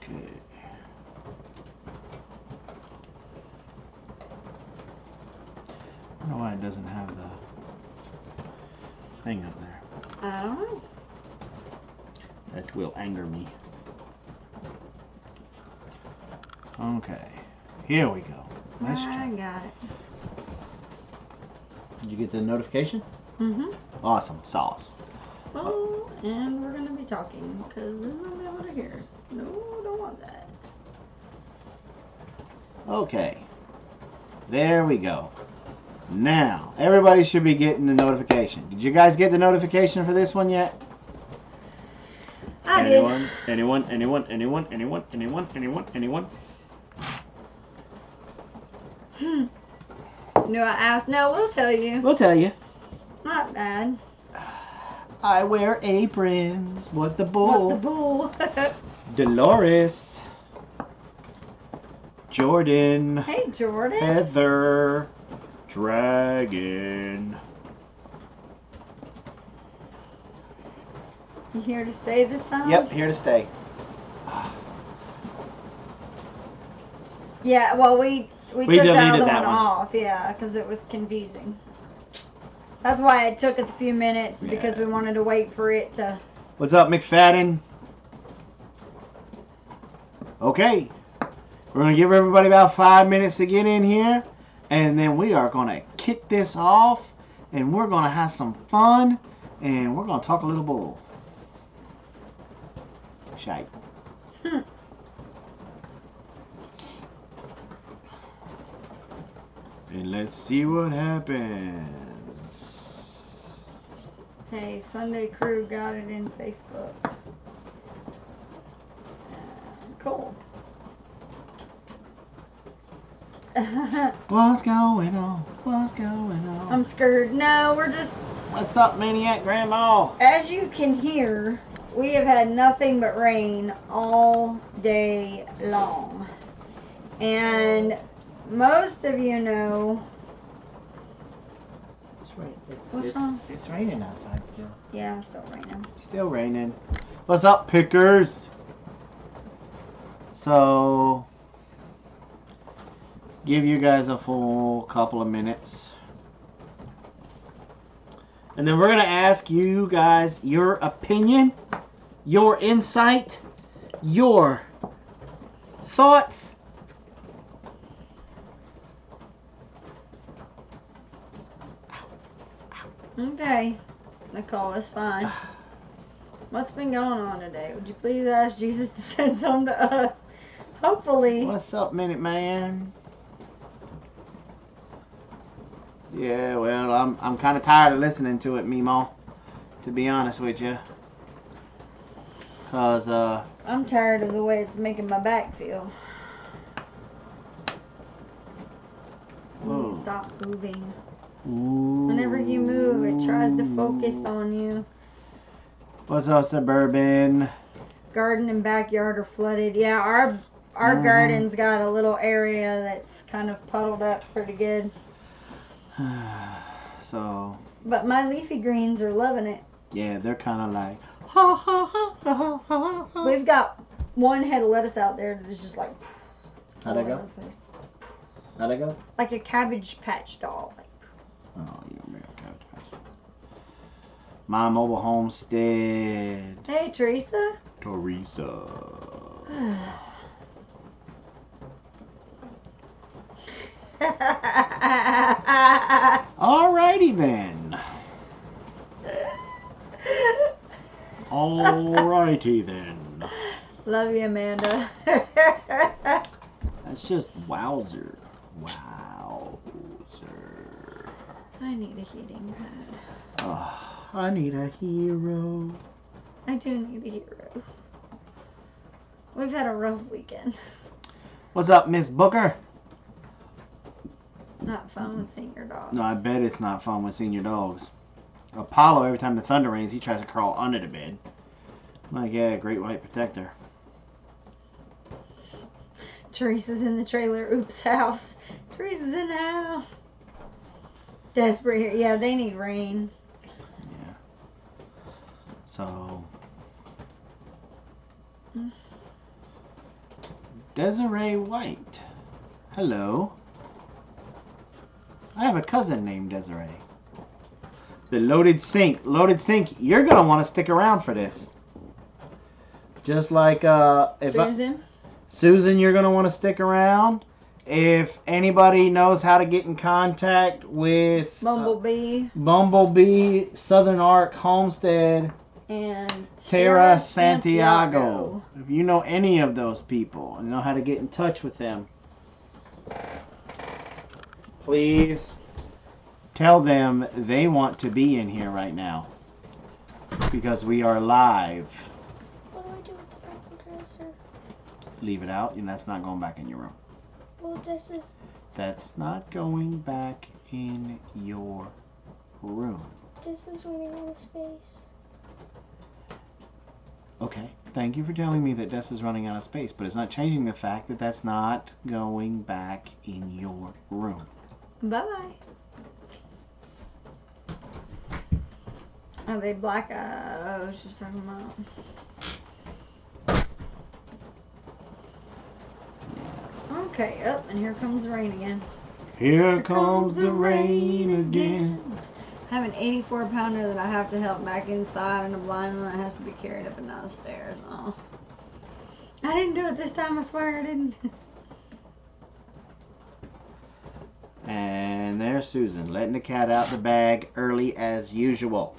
Okay. I don't know why it doesn't have the thing up there. I don't know. That will anger me. Okay. Here we go. Let's I try. got it. Did you get the notification? Mm-hmm. Awesome. Sauce. Oh, and we're going to be talking because they're not able to hear us. No, don't want that. Okay. There we go. Now, everybody should be getting the notification. Did you guys get the notification for this one yet? I Anyone? did. Anyone? Do I ask? No, we'll tell you. We'll tell you. Not bad. I wear aprons. What the bull? What the bull? Dolores. Jordan. Hey, Jordan. Heather. Dragon. You here to stay this time? Yep, here to stay. Yeah, well, we took the deleted other that one one. off, yeah, because it was confusing. That's why it took us a few minutes, because Yeah. we wanted to wait for it to... What's up, McFadden? Okay. We're going to give everybody about 5 minutes to get in here. And then we are going to kick this off. And we're going to have some fun. And we're going to talk a little bull. Shite. And let's see what happens. Hey, Sunday Crew got it in Facebook. Cool. What's going on? What's going on? I'm scared. No, we're just... What's up, Maniac Grandma? As you can hear, we have had nothing but rain all day long. And most of you know... What's wrong? It's raining outside still. Yeah, it's still raining. Still raining. What's up, pickers? So, give you guys a full couple of minutes. And then we're going to ask you guys your opinion, your insight, your thoughts. Okay, Nicole, it's fine. What's been going on today? Would you please ask Jesus to send some to us? Hopefully. What's up, Minute Man? Yeah, well, I'm kind of tired of listening to it, Meemaw, to be honest with you. Cause I'm tired of the way it's making my back feel. You need to stop moving. Ooh. Whenever you move, it tries to focus on you. What's up, Suburban? Garden and backyard are flooded. Yeah, our garden's got a little area that's kind of puddled up pretty good. So. But my leafy greens are loving it. Yeah, they're kind of like. Ha, ha, ha, ha, ha, ha. We've got one head of lettuce out there that is just like. How'd that go? How'd that go? Like a Cabbage Patch doll. Oh, you don't make a Cabbage Patch. My mobile homestead. Hey, Teresa. Teresa. Alrighty then. Alrighty then. Love you, Amanda. That's just wowzer. Wowzer. I need a heating pad. Oh, I need a hero. I do need a hero. We've had a rough weekend. What's up, Miss Booker? Not fun with seeing your dogs. No, I bet it's not fun with seeing your dogs. Apollo, every time the thunder rains, he tries to crawl under the bed. I'm like, yeah, great white protector. Teresa's in the trailer. Oops, house. Teresa's in the house. Desperate here. Yeah, they need rain. Yeah. So. Desiree White. Hello. I have a cousin named Desiree. The Loaded Sink. Loaded Sink, you're going to want to stick around for this. Just like Susan? Susan, you're going to want to stick around. If anybody knows how to get in contact with Bumble Bee, Southern Arc, Homestead, and Tara Santiago. If you know any of those people and know how to get in touch with them, please tell them they want to be in here right now because we are live. What do I do with the purple dresser? Leave it out, and that's not going back in your room. Well, this is... That's not going back in your room. This is running out of space. Okay, thank you for telling me that Des is running out of space, but it's not changing the fact that that's not going back in your room. Bye-bye. Are they black? Oh, she's talking about... Okay, up, and here comes the rain again. Here comes the rain again. I have an 84-pounder that I have to help back inside, and a blind one that has to be carried up and down the stairs. Oh, I didn't do it this time. I swear I didn't. And there's Susan, letting the cat out the bag early as usual.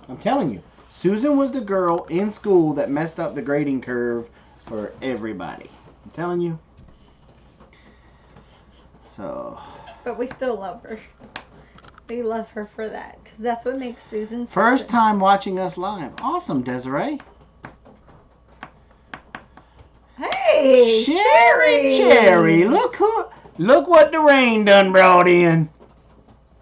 I'm telling you, Susan was the girl in school that messed up the grading curve for everybody. I'm telling you. So. But we still love her. We love her for that, because that's what makes Susan First time watching us live. Awesome, Desiree. Hey, Cherry. Look what the rain done brought in.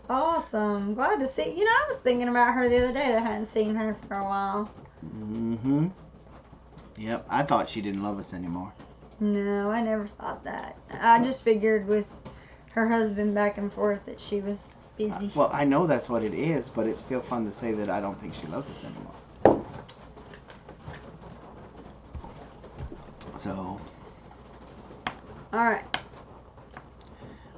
Awesome. Glad to see. You know, I was thinking about her the other day. I hadn't seen her for a while. Mm-hmm. Yep, I thought she didn't love us anymore. No, I never thought that. I just figured with her husband back and forth that she was busy. Well, I know that's what it is, but it's still fun to say that I don't think she loves us anymore. So. Alright.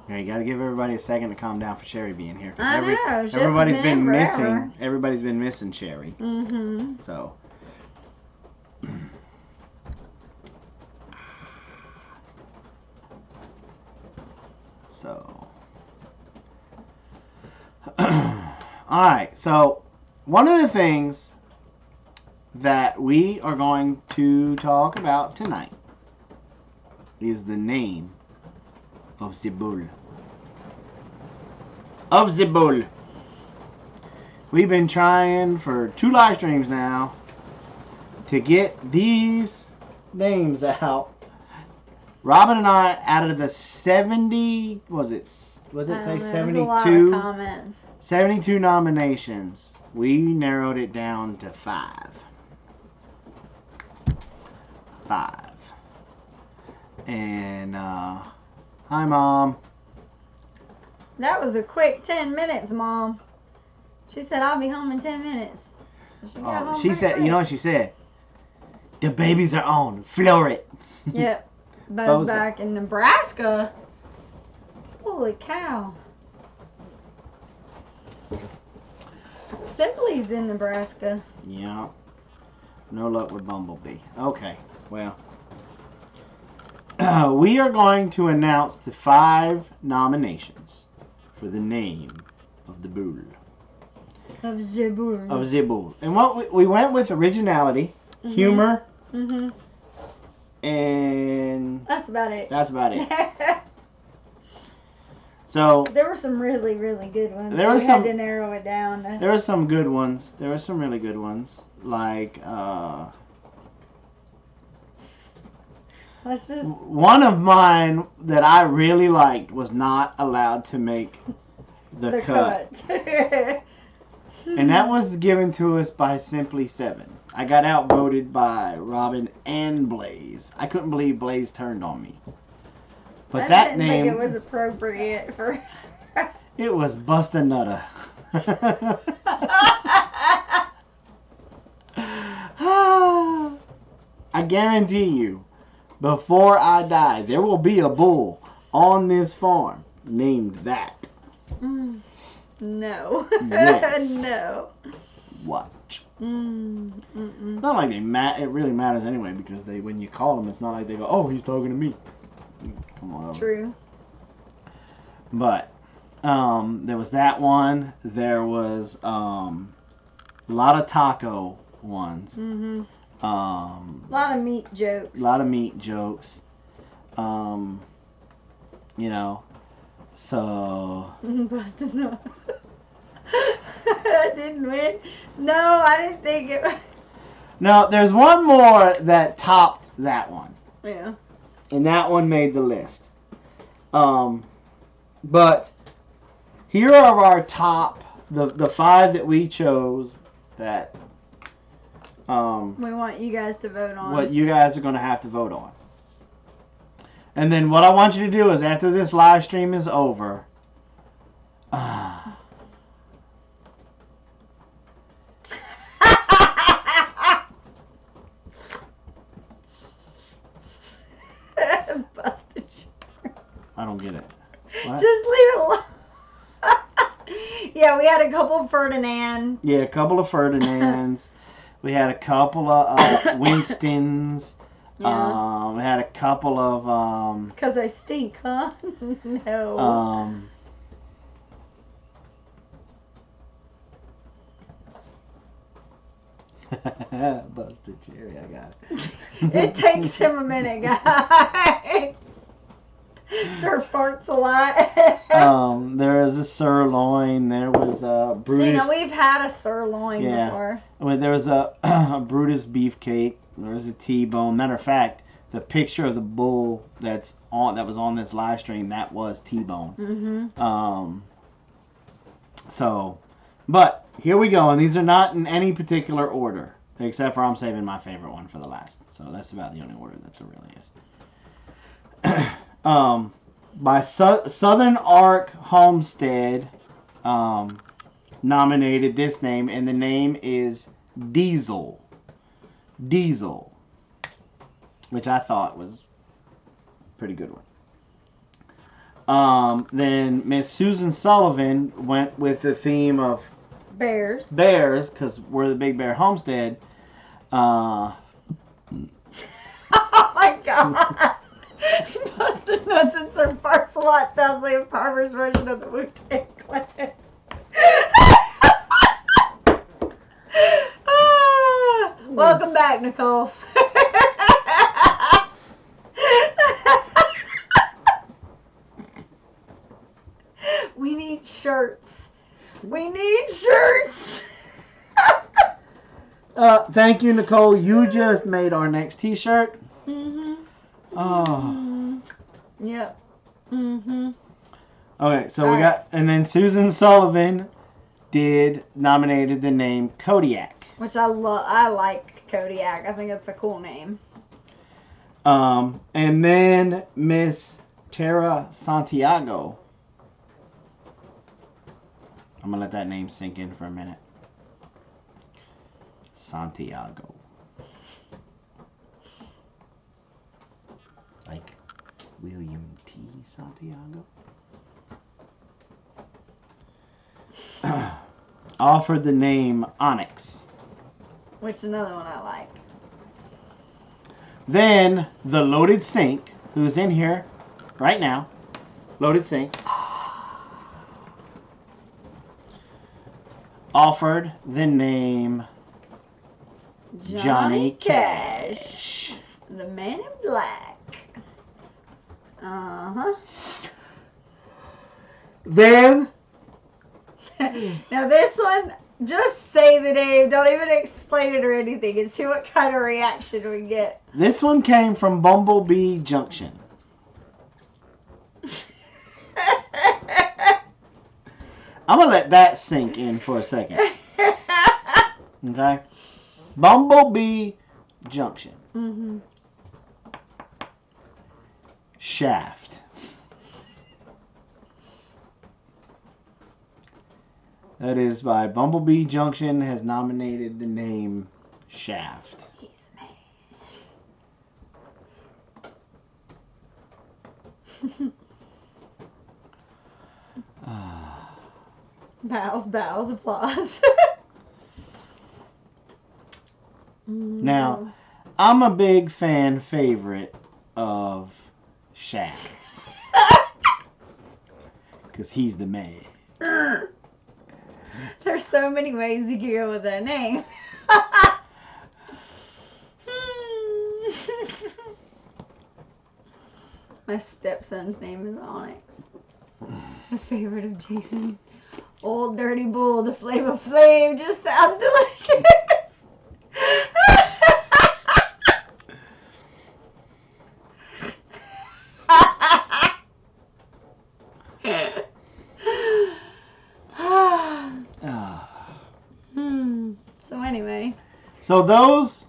Yeah, you gotta give everybody a second to calm down for Sherry being here. I know. Everybody's been missing. Everybody's been missing Sherry. Mm-hmm. So. Alright, so one of the things that we are going to talk about tonight is the name of the bull. We've been trying for 2 live streams now to get these names out. Robin and I, out of the 70, what did it say, 72? 72 nominations. We narrowed it down to 5. 5. And, hi, Mom. That was a quick 10 minutes, Mom. She said, I'll be home in 10 minutes. She said, you know what she said? The babies are on. Floor it. Yep. Buzz back in Nebraska. Holy cow. Simply's in Nebraska. Yeah. No luck with Bumble Bee. Okay. Well. We are going to announce the 5 nominations for the name of the bull. Of the bull. Of the bull. And what we went with originality, humor, and that's about it. That's about it. So there were some really, really good ones. We had to narrow it down. There were some good ones. There were some really good ones. Like let's just one of mine that I really liked was not allowed to make the cut. And that was given to us by Simply 7. I got outvoted by Robin and Blaze. I couldn't believe Blaze turned on me. But I didn't think it was appropriate for. It was Busta Nutter. I guarantee you, before I die, there will be a bull on this farm named that. No. Yes. No. What? Mm-mm. It's not like it really matters anyway, because when you call them, it's not like they go, oh, he's talking to me. Come on over. True. But there was that one. There was a lot of taco ones. Mm-hmm. A lot of meat jokes. You know, so. Busted up. I didn't win. No, I didn't think it was. No, there's one more that topped that one. Yeah. And that one made the list. But here are our top, the 5 that we chose that we want you guys to vote on. What you guys are going to have to vote on. And then what I want you to do is, after this live stream is over, Busted. I don't get it. What? Just leave it alone. Yeah, we had a couple Ferdinand. Yeah, a couple of Ferdinands. We had a couple of Winstons. Yeah. We had a couple of Because they stink, huh? No. Busted cherry, I got it. It takes him a minute, guys. Sir farts a lot. There was a sirloin. There was a Brutus. So, we've had a sirloin before. Well, there was a Brutus beefcake. There was a T-bone. Matter of fact, the picture of the bull that was on this live stream, that was T-bone. Mm-hmm. So, but here we go, and these are not in any particular order, except for I'm saving my favorite one for the last. So that's about the only order that there really is. By Southern Arc Homestead nominated this name, and the name is Diesel, which I thought was a pretty good one. Then Miss Susan Sullivan went with the theme of Bears, because we're the Big Bear Homestead. Oh my God. Busted nuts and Sir farts a lot sounds like a farmer's version of the Wu-Tang Clan. Welcome back, Nicole. We need shirts. Thank you, Nicole. You just made our next T-shirt. Mm-hmm. Oh. Yep. Mm-hmm. Okay, so we got, and then Susan Sullivan nominated the name Kodiak. Which I like Kodiak. I think it's a cool name. And then Miss Tara Santiago. I'm gonna let that name sink in for a minute. Santiago. Like William T. Santiago. Offered the name Onyx. Which is another one I like. Then the Loaded Sink, who's in here right now. Loaded Sink. Offered the name Johnny Cash. The Man in Black. Uh-huh. Then Now this one, just say the name. Don't even explain it or anything and see what kind of reaction we get. this one came from Bumble Bee Junction. I'm going to let that sink in for a second. Okay? Bumble Bee Junction. Mm-hmm. Shaft. That is by Bumblebee Junction has nominated the name Shaft. He's the Bows, applause. Now, I'm a big favorite of Shaq. Because he's the man. There's so many ways you can go with that name. My stepson's name is Onyx. A favorite of Jason. Old Dirty Bull, the Flavor Flav just sounds delicious. So anyway. So those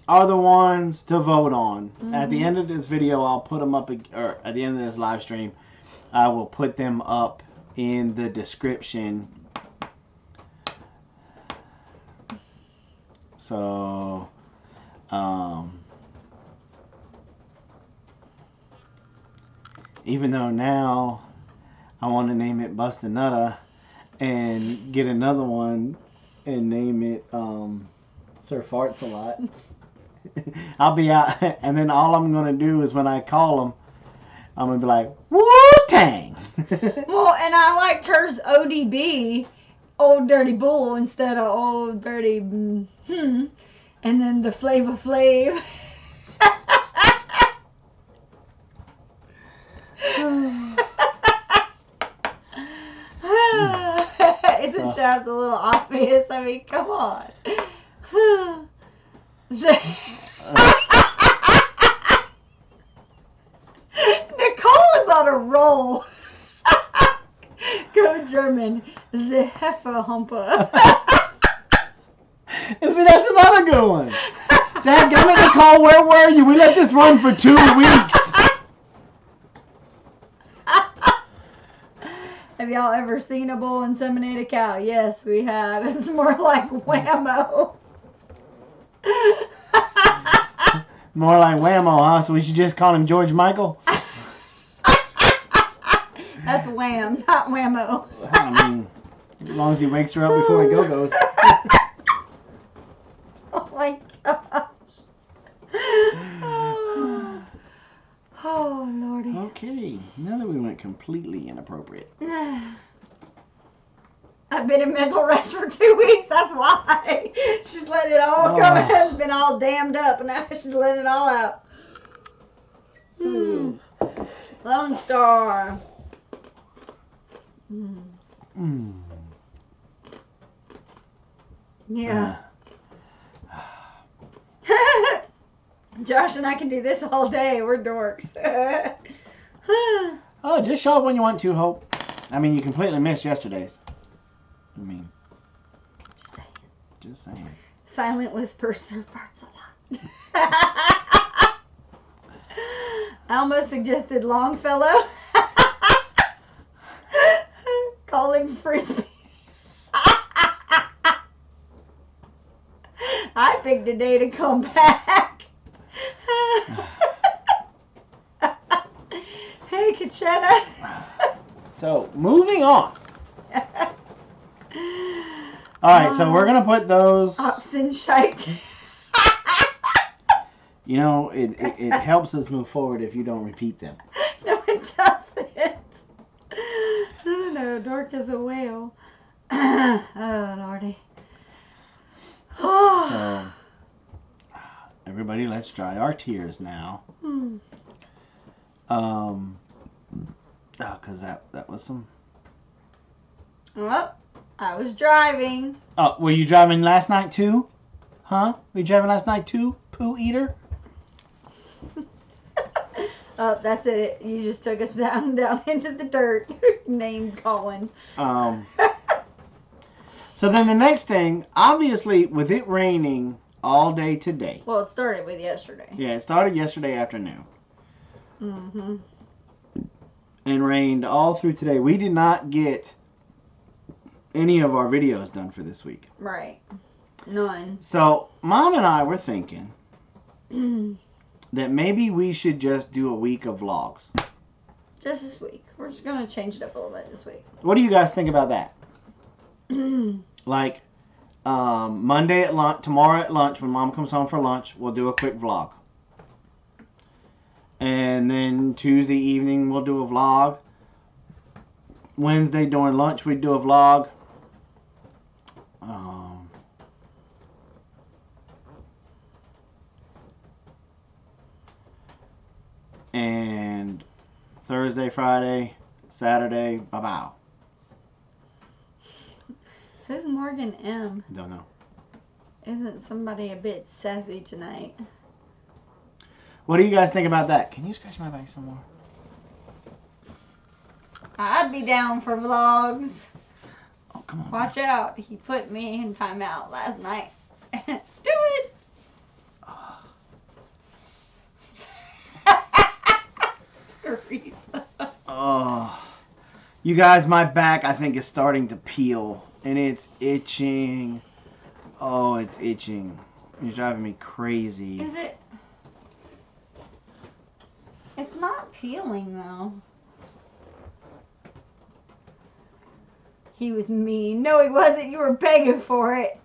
are the ones to vote on. At the end of this video, I'll put them up, or at the end of this live stream, I will put them up in the description. So, even though now I want to name it Bustanutta and get another one and name it Sir Farts a lot. I'll be out, and then all I'm going to do is when I call them, I'm going to be like, Wu-Tang! Well, and I liked hers ODB, Old Dirty Bull, instead of Old Dirty and then the Flavor Flav. Isn't Shabs a little obvious? I mean, come on. Nicole is on a roll. Go German. The Heifer Humper. And see, that's another good one. Dadgummit, Nicole, where were you? We let this run for 2 weeks. Have y'all ever seen a bull inseminate a cow? Yes, we have. It's more like whammo. More like whammo, huh? So we should just call him George Michael? That's wham, not whammo. I mean, as long as he wakes her up before he go-goes. Oh my gosh. Oh, Lordy. Okay, now that we went completely inappropriate. I've been in mental rest for 2 weeks, that's why. She's letting it all come out. It's been all dammed up, and now she's letting it all out. Lone Star. Yeah. Josh and I can do this all day. We're dorks. Oh, just show up when you want to, Hope. I mean, you completely missed yesterday's. I mean, just saying. Silent Whisper Sir Farts a lot. I almost suggested Longfellow. Call him Frisbee. I picked a day to come back. Hey, Kachetta. So, moving on. Alright, so we're going to put those... Oxen shite. You know, it helps us move forward if you don't repeat them. No, it doesn't. No, dark as a whale. Oh, Lordy. So, everybody, let's dry our tears now. Because that was some... Well, I was driving. Oh, were you driving last night too? Huh? Were you driving last night too, poo eater? Oh, that's it. You just took us down into the dirt. Name calling. So then the next thing, obviously, with it raining all day today. Well, it started with yesterday. Yeah, it started yesterday afternoon. Mm-hmm. And rained all through today. We did not get any of our videos done for this week. Right. None. So, Mom and I were thinking that maybe we should just do a week of vlogs. Just this week. We're just gonna change it up a little bit this week. What do you guys think about that? Like, Monday at lunch, tomorrow at lunch, when Mom comes home for lunch, we'll do a quick vlog. And then Tuesday evening, we'll do a vlog. Wednesday during lunch, we do a vlog. And Thursday, Friday, Saturday, bye-bye. Who's Morgan M? Don't know. Isn't somebody a bit sassy tonight? What do you guys think about that? Can you scratch my back some more? I'd be down for vlogs. Oh, come on. Watch out. He put me in timeout last night. Do it. Teresa. Oh. You guys, my back, I think, is starting to peel. And it's itching. Oh, it's itching. It's driving me crazy. Is it? It's not peeling, though. He was mean. No, he wasn't. You were begging for it.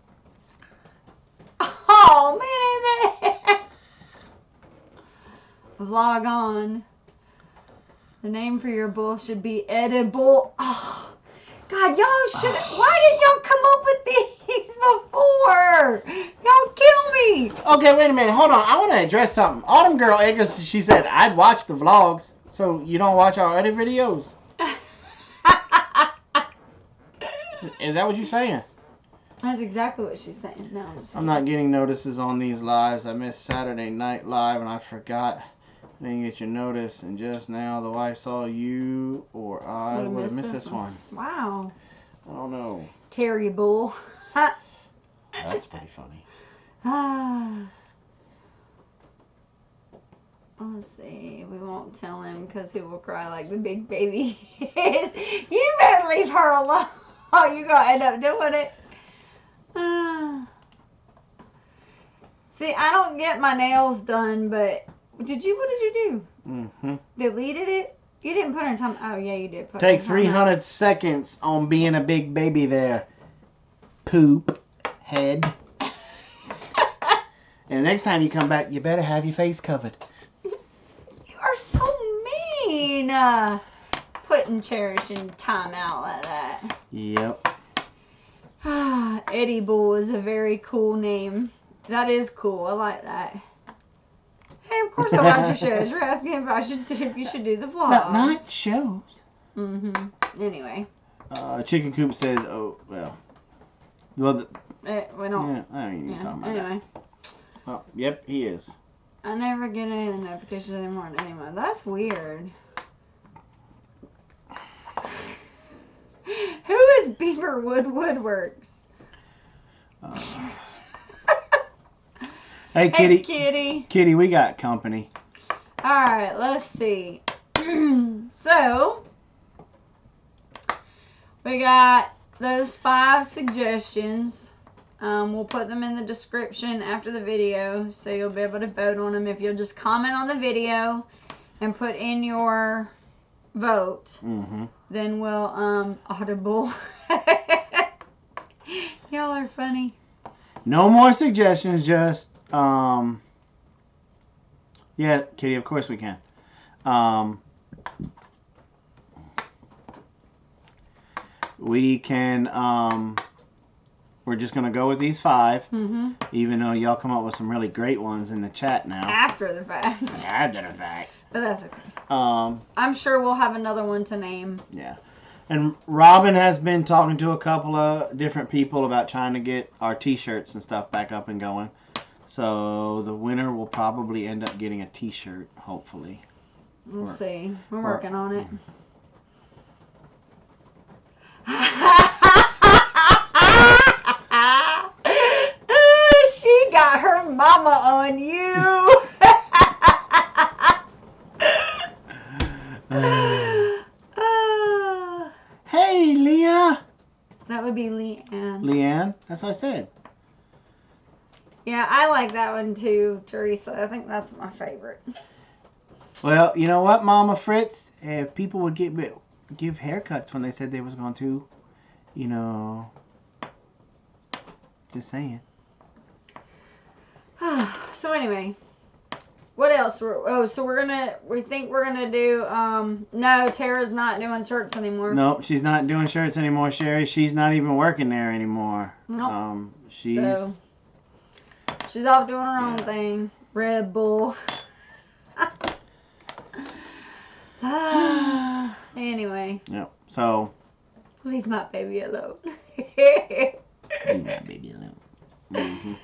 Oh, man. Vlog on. The name for your bull should be Edible. Oh, God, y'all should. Why didn't y'all come up with these before? Y'all kill me. Okay, wait a minute. Hold on. I want to address something. Autumn Girl Eggers, she said, I'd watch the vlogs. So you don't watch our other videos? Is that what you're saying? That's exactly what she's saying. No, I'm not getting notices on these lives. I missed Saturday Night Live and I forgot. I didn't get your notice. And just now the wife saw you or I would have missed this one. Wow. I don't know. Terry Bull. That's pretty funny. Let's see. We won't tell him because he will cry like the big baby is. You better leave her alone. Oh, you're going to end up doing it. See, I don't get my nails done, but what did you do? Mm-hmm. Deleted it? You didn't put her in time. Oh, yeah, you did. Take 300 seconds on being a big baby there. Poop head. And next time you come back, you better have your face covered. You are so mean. Putting Cherish in timeout like that. Yep. Eddie Bull is a very cool name. That is cool. I like that. Hey, of course I watch your shows. You're asking if you should do the vlogs. Not shows. Mm-hmm. Anyway. Chicken Coop says, oh, well. Well, we don't. Yeah, I don't even talk about anyway. that. Oh, yep, he is. I never get any of the notifications anymore. Anyway, that's weird. Who is Beaverwood Woodworks? Hey, Kitty. Hey, Kitty. Kitty, we got company. Alright, let's see. So, we got those 5 suggestions. We'll put them in the description after the video, so you'll be able to vote on them. If you'll just comment on the video and put in your vote, then we'll audible. Y'all are funny. No more suggestions, just yeah, Kitty, of course we can. We can we're just gonna go with these 5, even though y'all come up with some really great ones in the chat now. After the fact. After the fact. But that's okay. I'm sure we'll have another one to name. Yeah. And Robin has been talking to a couple of different people about trying to get our t-shirts and stuff back up and going. So the winner will probably end up getting a t-shirt, hopefully. We'll see. We're working on it. She got her mama on you. Hey, Leah. That would be Leanne. Leanne? That's what I said. Yeah, I like that one too, Teresa. I think that's my favorite. Well, you know what, Mama Fritz? If people would give haircuts when they said they was going to, you know, just saying. So anyway, what else? We think we're gonna do. No, Tara's not doing shirts anymore. Nope, she's not doing shirts anymore, Sherry. She's not even working there anymore. Nope. She's off doing her own thing. Red Bull. Anyway. Yep. So. Leave my baby alone. Leave my baby alone. Mm-hmm.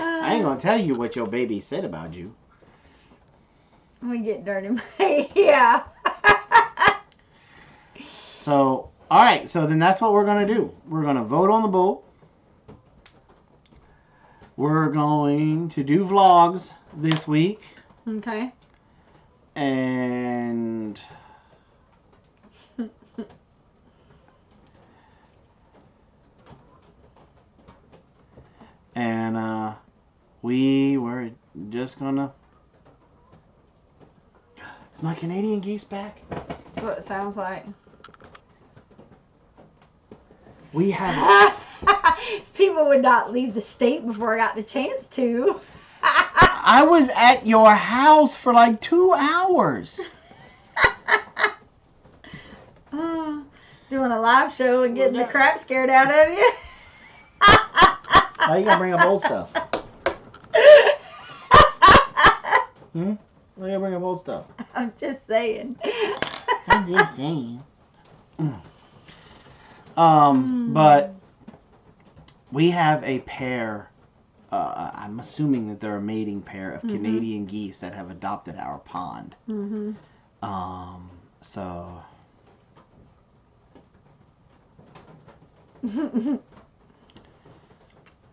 I ain't gonna tell you what your baby said about you. We get dirty. Yeah. So, all right. So then that's what we're gonna do. We're gonna vote on the bull. We're going to do vlogs this week. Okay. And we were just gonna. Is my Canadian geese back? That's what it sounds like. We have. People would not leave the state before I got the chance to. I was at your house for like 2 hours. Doing a live show and getting the crap scared out of you. Why you gotta bring up old stuff? Why you gotta bring up old stuff? I'm just saying. I'm just saying. But we have a pair. I'm assuming that they're a mating pair of Canadian geese that have adopted our pond. So.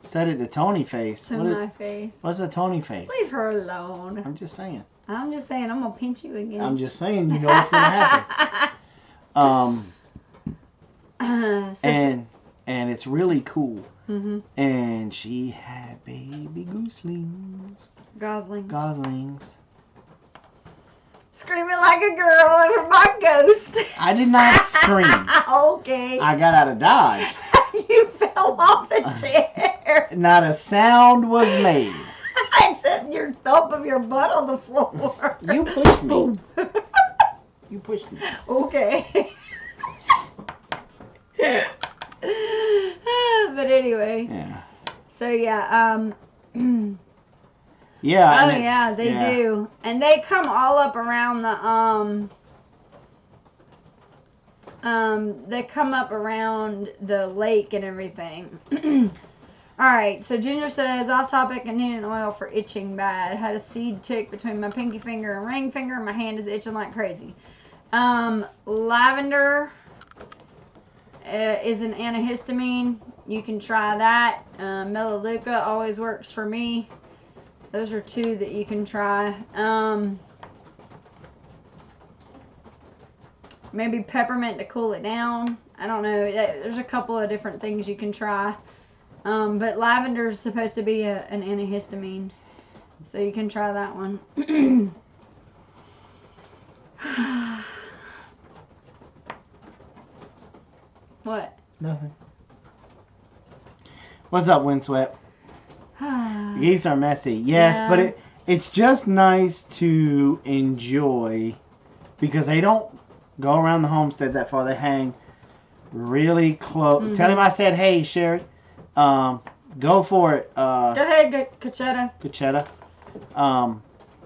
Said it to Tony face. To my face. What's a Tony face? Leave her alone. I'm just saying. I'm gonna pinch you again. I'm just saying, you know what's gonna happen. And it's really cool. And she had baby gooselings. Goslings. Screaming like a girl over my ghost. I did not scream. Okay. I got out of Dodge. You fell off the chair. Not a sound was made. Except your thump of your butt on the floor. You pushed me. You pushed me. Okay. But anyway. Yeah. So yeah, Yeah. oh yeah, they do. And they come all up around they come up around the lake and everything. Alright, so Ginger says, off topic, I need an oil for itching bad. Had a seed tick between my pinky finger and ring finger. My hand is itching like crazy. Lavender is an antihistamine. You can try that. Melaleuca always works for me. Those are two that you can try. Maybe peppermint to cool it down. I don't know. There's a couple of different things you can try. But lavender is supposed to be an antihistamine. So you can try that one. What? Nothing. What's up, Windswept? Geese are messy. Yes, Yeah. but it's just nice to enjoy because they don't go around the homestead that far. They hang really close. Tell him I said, hey, Sherry. Go for it. Go ahead, Cachetta. Cachetta.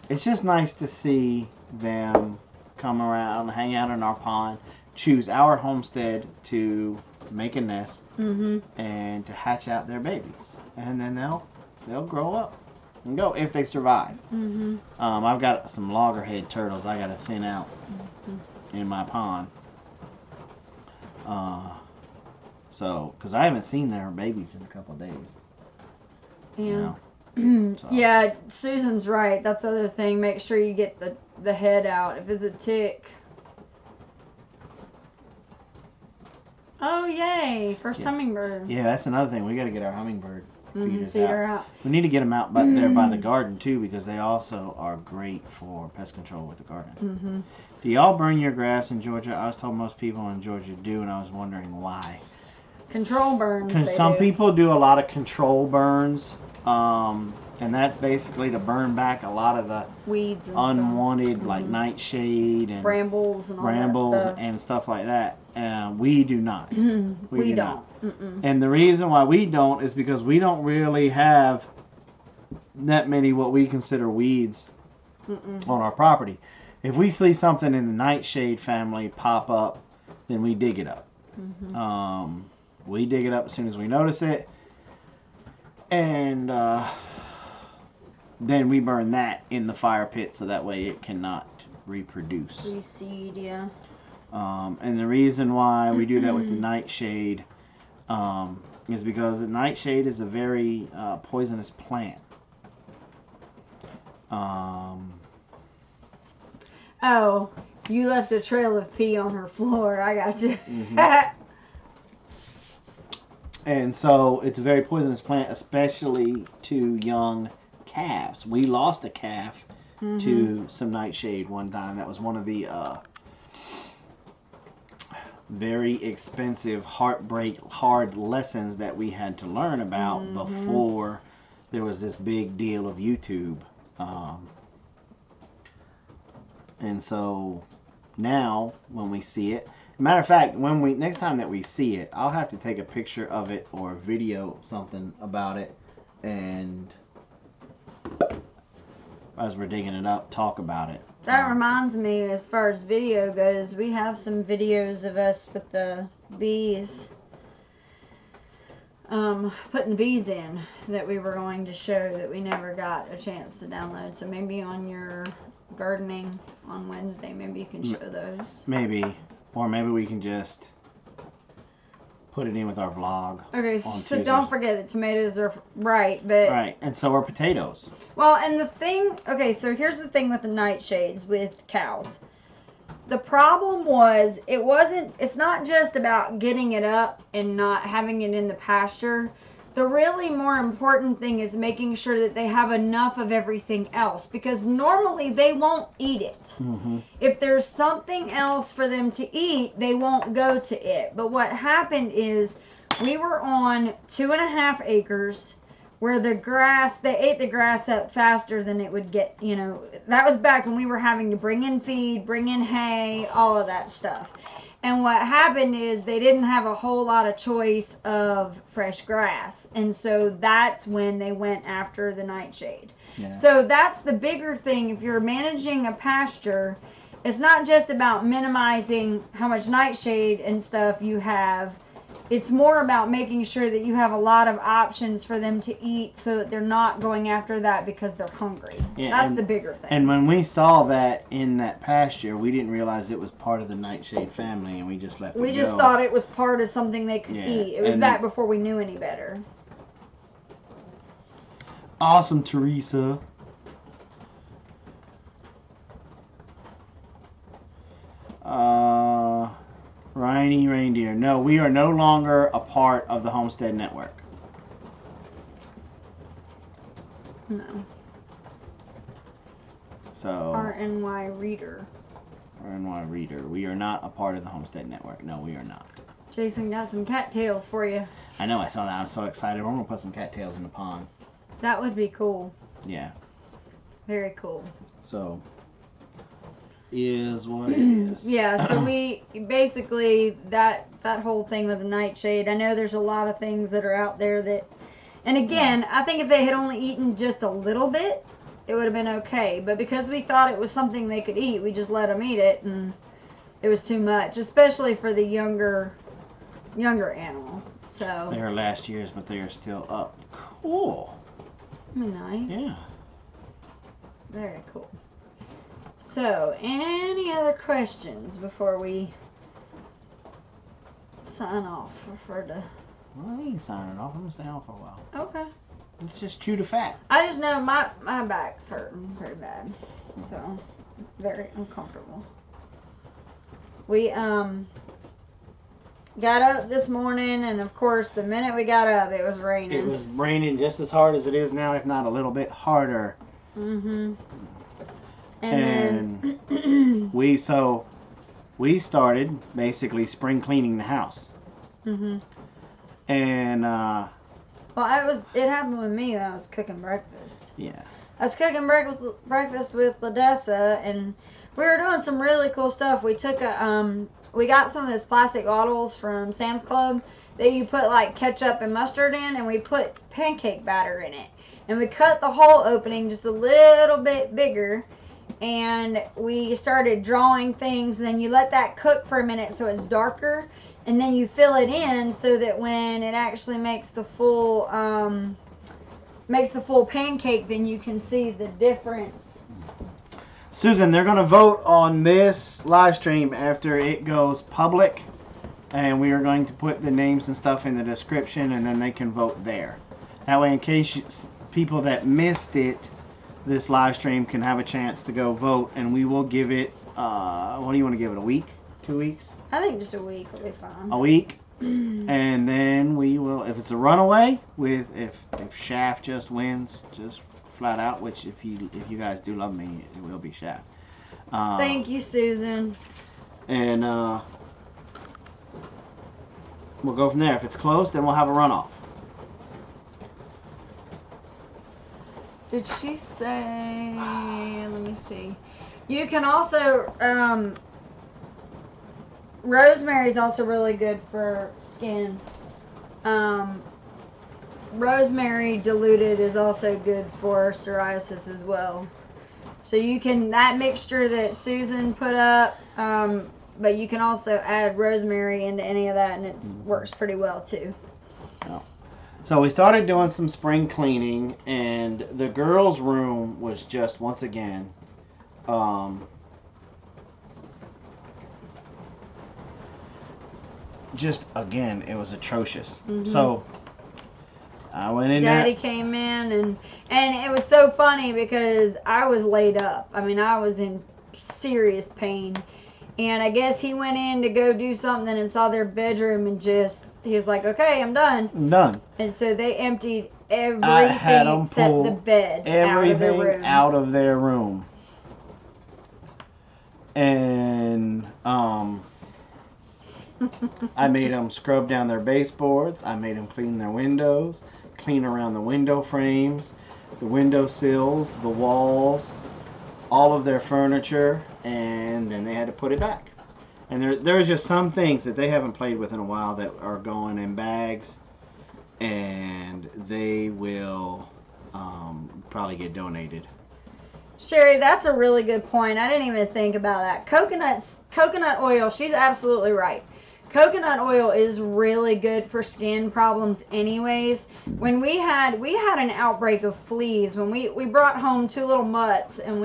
It's just nice to see them come around, hang out in our pond, choose our homestead to make a nest and to hatch out their babies, and then they'll grow up and go if they survive. I've got some loggerhead turtles I got to thin out in my pond. So, because I haven't seen their babies in a couple of days. Yeah. You know? So. Yeah, Susan's right. That's the other thing. Make sure you get the head out. If it's a tick. Oh, yay. First hummingbird. Yeah, that's another thing. We got to get our hummingbird. feeders Feed out. her out. We need to get them out there by the garden too, because they also are great for pest control with the garden. Do y'all burn your grass in Georgia? I was told most people in Georgia do, and I was wondering why. Control burns. Some people do a lot of control burns, and that's basically to burn back a lot of the weeds and unwanted, stuff. like nightshade and brambles and all that stuff. and stuff like that. We do not. We don't. And the reason why we don't is because we don't really have that many what we consider weeds on our property. If we see something in the nightshade family pop up, then we dig it up. We dig it up as soon as we notice it, and then we burn that in the fire pit so that way it cannot reproduce. Reseed, yeah. And the reason why we do that with the nightshade is because the nightshade is a very poisonous plant. Oh, you left a trail of pee on her floor. I got you. And so it's a very poisonous plant, especially to young calves. We lost a calf to some nightshade one time. That was one of the very expensive, hard lessons that we had to learn about before there was this big deal of YouTube. And so now when we see it, matter of fact, next time that we see it, I'll have to take a picture of it or video something about it, and as we're digging it up, talk about it. That reminds me, as far as video goes, we have some videos of us with the bees, putting the bees in that we were going to show that we never got a chance to download. So maybe on your gardening on Wednesday, maybe you can show those. Maybe. Or maybe we can just put it in with our vlog. Okay, so don't forget that tomatoes are right, but... Right, and so are potatoes. Well, and the thing... Okay, so here's the thing with the nightshades with cows. The problem was, it's not just about getting it up and not having it in the pasture. The really more important thing is making sure that they have enough of everything else, because normally they won't eat it. If there's something else for them to eat, they won't go to it. But what happened is we were on 2.5 acres where the grass, they ate the grass up faster than it would get, that was back when we were having to bring in feed, bring in hay, all of that stuff. And what happened is they didn't have a whole lot of choice of fresh grass. And so that's when they went after the nightshade. Yeah. So that's the bigger thing. If you're managing a pasture, it's not just about minimizing how much nightshade and stuff you have. It's more about making sure that you have a lot of options for them to eat so that they're not going after that because they're hungry. Yeah, that's the bigger thing. And when we saw that in that pasture, we didn't realize it was part of the nightshade family, and we just let it go. We just thought it was part of something they could eat. It was back before we knew any better. Awesome, Teresa. Rainy Reindeer. No, we are no longer a part of the Homestead Network. No. So. RNY Reader. RNY Reader. We are not a part of the Homestead Network. No, we are not. Jason got some cattails for you. I know, I saw that. I'm so excited. We're going to put some cattails in the pond. That would be cool. Yeah. Very cool. So. Is what it is. Yeah, so we basically that whole thing with the nightshade, I know there's a lot of things that are out there that, and again, I think if they had only eaten just a little bit, it would have been okay, but because we thought it was something they could eat, we just let them eat it, and it was too much, especially for the younger animal. So they are last year's, but they are still up. Cool. Nice. Yeah. Very cool. So, any other questions before we sign off? Well, I ain't signing off. I'm going to stay on for a while. Okay. Let's just chew the fat. I just know my back's hurting pretty bad. So, very uncomfortable. We got up this morning, and of course, the minute we got up, it was raining. It was raining just as hard as it is now, if not a little bit harder. Mm-hmm. And then we started basically spring cleaning the house. Mm-hmm. And well, it happened with me when I was cooking breakfast. yeah. I was cooking breakfast with Ladessa, and we were doing some really cool stuff. We took we got some of those plastic bottles from Sam's Club that you put like ketchup and mustard in, and we put pancake batter in it. And we cut the hole opening just a little bit bigger, and we started drawing things. And then you let that cook for a minute so it's darker, and then you fill it in so that when it actually makes the full pancake, then you can see the difference. Susan, they're going to vote on this live stream after it goes public, and we are going to put the names and stuff in the description, and then they can vote there. That way, in case people that missed it, this live stream can have a chance to go vote, and we will give it, what do you want to give it, a week? 2 weeks? I think just a week will be fine. A week? And then we will, if it's a runaway, if Shaft just wins, just flat out, which if you guys do love me, it will be Shaft. Thank you, Susan. And we'll go from there. If it's close, then we'll have a runoff. Did she say, let me see. You can also, rosemary's also really good for skin. Rosemary diluted is also good for psoriasis as well. So you can, that mixture that Susan put up, but you can also add rosemary into any of that, and it works pretty well too. Oh. So we started doing some spring cleaning, and the girls' room was just, once again, just again, it was atrocious. So I went in Daddy there. came in, and it was so funny because I was laid up. I mean, I was in serious pain. And I guess he went in to go do something and saw their bedroom, and he was like, okay, I'm done. I'm done. And so they emptied everything I had them except pull the beds everything out of their room. And I made them scrub down their baseboards. I made them clean their windows, clean around the window frames, the window sills, the walls, all of their furniture, and then they had to put it back. And there's just some things that they haven't played with in a while that are going in bags, and they will probably get donated. Sherry, that's a really good point. I didn't even think about that. Coconut oil, she's absolutely right. Coconut oil is really good for skin problems anyways. When we had an outbreak of fleas when we brought home 2 little mutts, and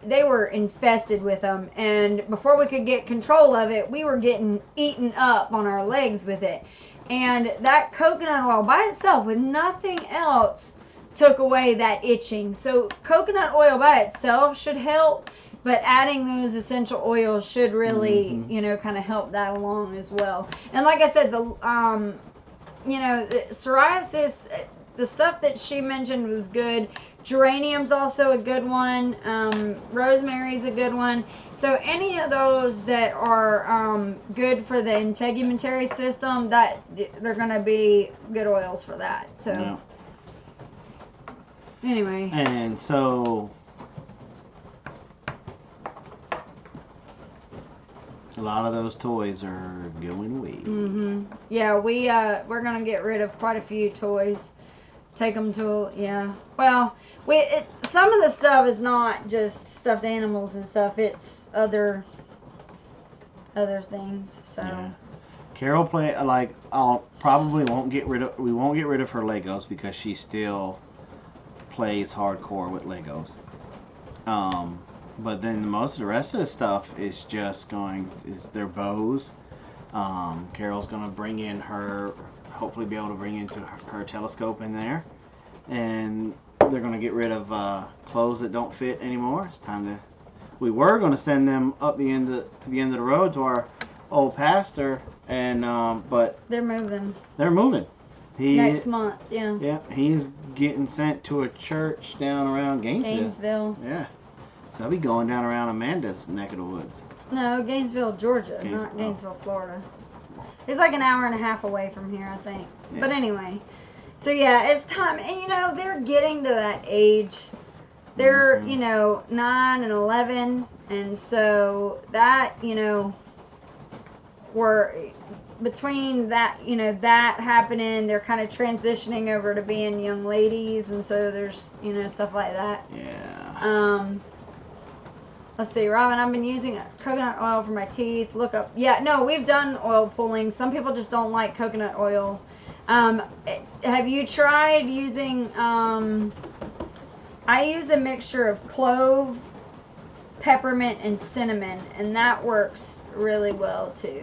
they were infested with them, and before we could get control of it, we were getting eaten up on our legs with it. And that coconut oil by itself, with nothing else, took away that itching. So coconut oil by itself should help, but adding those essential oils should really, kind of help that along as well. And like I said, the psoriasis, the stuff that she mentioned was good. Geranium's also a good one. Rosemary's a good one. So any of those that are good for the integumentary system, that they're going to be good oils for that. So anyway. And so a lot of those toys are going away. Yeah, we're gonna get rid of quite a few toys. Take them to Well, some of the stuff is not just stuffed animals and stuff. It's other things. So Yeah. Carol we won't get rid of her Legos because she still plays hardcore with Legos. But then most of the rest of the stuff is just their bows. Carol's gonna bring in hopefully be able to bring into her telescope in there, and they're gonna get rid of clothes that don't fit anymore. It's time to. We were gonna send them up to the end of the road to old pastor, and but They're moving they're moving. next month. Yeah. Yeah, he's getting sent to a church down around Gainesville. Yeah. So I'll be going down around Amanda's neck of the woods. No, Gainesville, Georgia, not Gainesville, Florida. It's like an hour and a half away from here, I think. Yeah. But anyway, so yeah, it's time. And you know, they're getting to that age. They're, Mhm. you know, 9 and 11. And so that, you know, we're between that, you know, that happening, they're kind of transitioning over to being young ladies. And so there's, you know, stuff like that. Yeah. Let's see, Robin, I've been using coconut oil for my teeth. Look up. Yeah, no, we've done oil pulling. Some people just don't like coconut oil. Have you tried using, I use a mixture of clove, peppermint, and cinnamon, and that works really well too.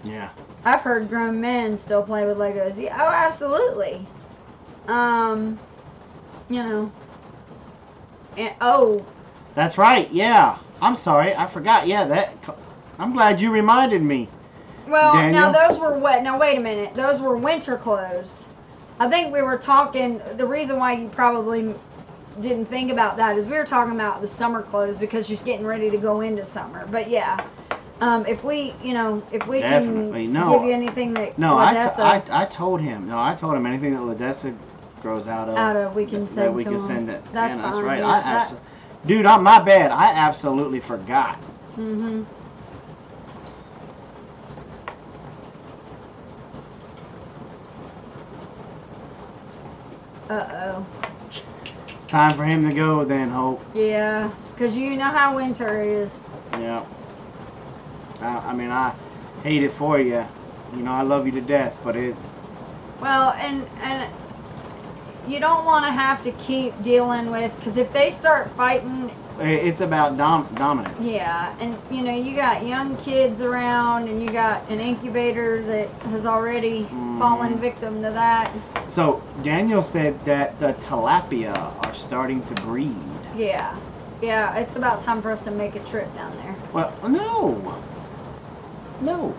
Yeah. I've heard grown men still play with Legos. Yeah, oh, absolutely. You know. And, oh. That's right. Yeah. I'm sorry. I forgot. Yeah, I'm glad you reminded me. Well, Daniel? now those were wet. Now wait a minute. Those were winter clothes. I think we were talking. The reason why you probably didn't think about that is we were talking about the summer clothes because she's getting ready to go into summer. But yeah, if we, you know, if we Definitely. can No. give you anything that No, Ladessa I told him. No, I told him anything that Ladessa grows out of. we can that send we to can him. send it. That's yeah, that's fine. right. Yeah, Dude, on my bad. I absolutely forgot. Mhm. Uh-oh. It's time for him to go then, Hope. Yeah, because you know how winter is. Yeah. I mean, I hate it for you. You know, I love you to death, but it... Well, and you don't want to have to keep dealing with, because if they start fighting... It's about dominance. Yeah, and you know, you got young kids around, and you got an incubator that has already fallen victim to that. So, Daniel said that the tilapia are starting to breed. Yeah. Yeah, it's about time for us to make a trip down there. Well, no. No.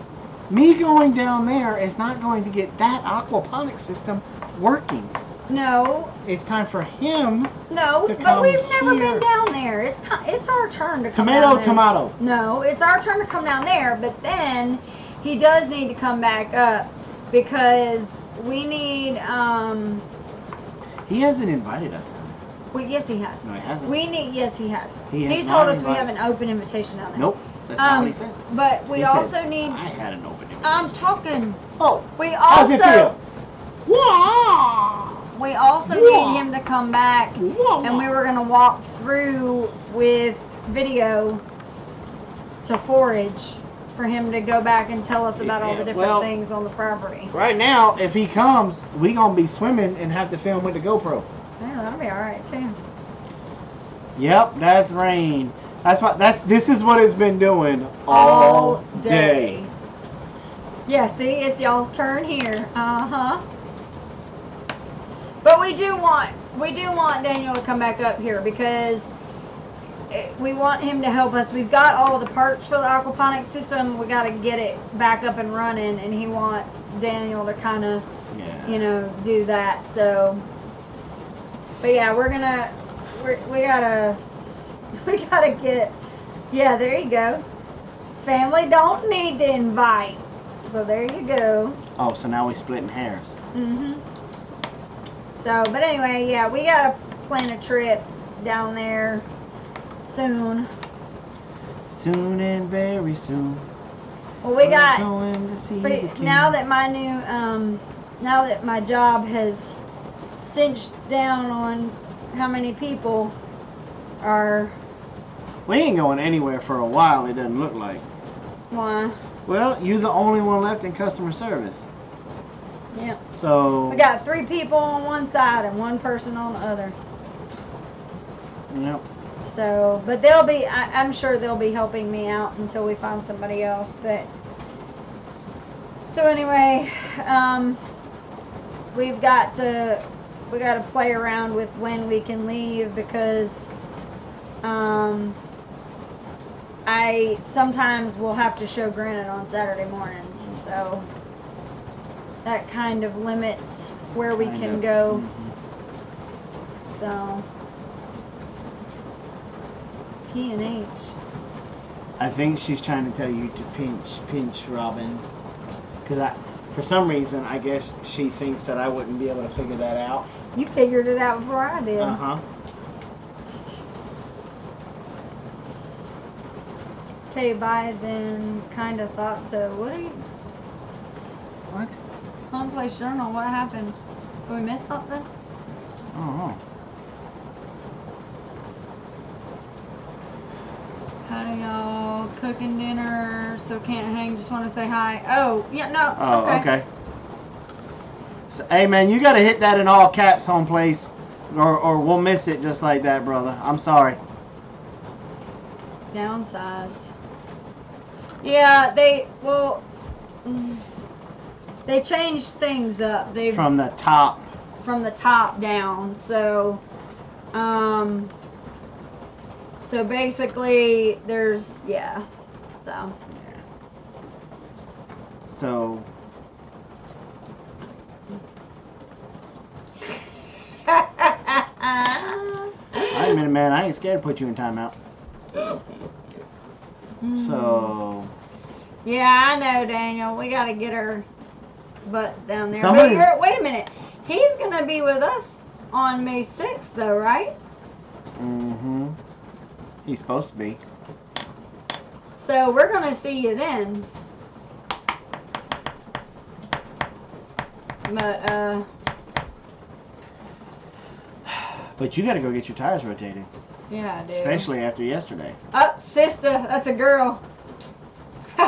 Me going down there is not going to get that aquaponics system working. No. It's time for him No, to but come we've never here. been down there. It's our turn to come down there. Tomato. No, it's our turn to come down there, but then he does need to come back up because we need He hasn't invited us down there. well, yes he has. No, he hasn't. Yes he has. He has told not us we have invited an open invitation down there. Nope. That's not what he said. But we He also said, need I had an open invitation. I'm talking. Oh. We How's it also feel? Wah! we also Wah! need him to come back Wah! and we were gonna walk through with video to forage for him to go back and tell us about all the different things on the property. Right now, if he comes, we gonna be swimming and have to film with the GoPro. Yeah, that'll be alright too. Yep, that's rain. This is what it's been doing all day. Yeah, see, it's y'all's turn here. Uh-huh. But we do want Daniel to come back up here because we want him to help us. We've got all the parts for the aquaponics system. We got to get it back up and running, and he wants Daniel to kind of, you know, do that. So, but yeah, we gotta get. Yeah, there you go. Family don't need to invite. So there you go. Oh, so now we splitting hairs. Mhm. So, but anyway, yeah, we gotta plan a trip down there soon. Soon and very soon. Well, we we're got. going to see But the king. now that my new, now that my job has cinched down on how many people are. We ain't going anywhere for a while. It doesn't look like. Why? Well, you're the only one left in customer service. Yeah. So. We got 3 people on one side and 1 person on the other. Yep. So, but they'll be, I'm sure they'll be helping me out until we find somebody else. But, so anyway, we got to play around with when we can leave because, I I sometimes will have to show Granite on Saturday mornings, so that kind of limits where we can go. So P&H. I think she's trying to tell you to pinch Robin, because for some reason, I guess she thinks that I wouldn't be able to figure that out. You figured it out before I did. Uh-huh. Okay, bye then. Kind of thought so. What are you? What? Home Place Journal. What happened? Did we miss something? I don't know. How do y'all cooking dinner? So can't hang. Just want to say hi. Oh, yeah, no. Oh, okay. So, hey, man, you got to hit that in all caps, Home Place, or we'll miss it just like that, brother. I'm sorry. Downsized. Yeah, they changed things up. They From the top. From the top down. So, so basically, there's So. So. Wait a minute, man. I ain't scared to put you in timeout. So. Yeah, I know, Daniel. We got to get our butts down there. Somebody's... But wait a minute. He's going to be with us on May 6th, though, right? Mm-hmm. He's supposed to be. So we're going to see you then. But you got to go get your tires rotated. Yeah, I do. Especially after yesterday. Oh, sister, that's a girl. See,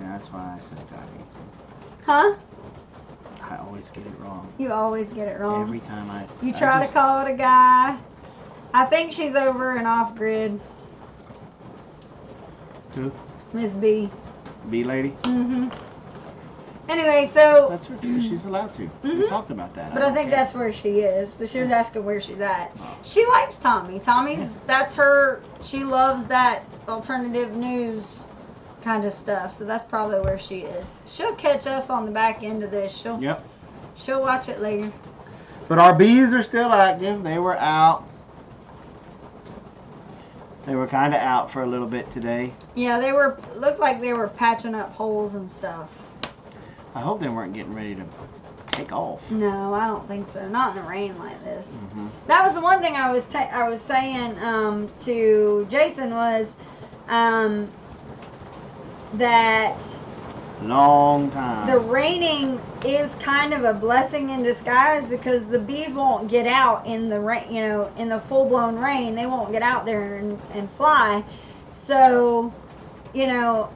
that's why I said Gotti. Huh? I always get it wrong. You always get it wrong. Every time You try to call it a guy. I think she's over and off grid. Who? Miss B. B lady? Mm-hmm. Anyway, so... That's her too. She's allowed to. We talked about that. But I think that's where she is. But she was asking where she's at. She likes Tommy. Tommy's, that's her, she loves that alternative news kind of stuff. So that's probably where she is. She'll catch us on the back end of this. She'll watch it later. But our bees are still active. They were out. They were kind of out for a little bit today. Yeah, looked like they were patching up holes and stuff. I hope they weren't getting ready to take off. No, I don't think so. Not in the rain like this. That was the one thing I was saying to Jason was that long time. the raining is kind of a blessing in disguise because the bees won't get out in the rain. You know, in the full blown rain, they won't get out there and fly. So, you know,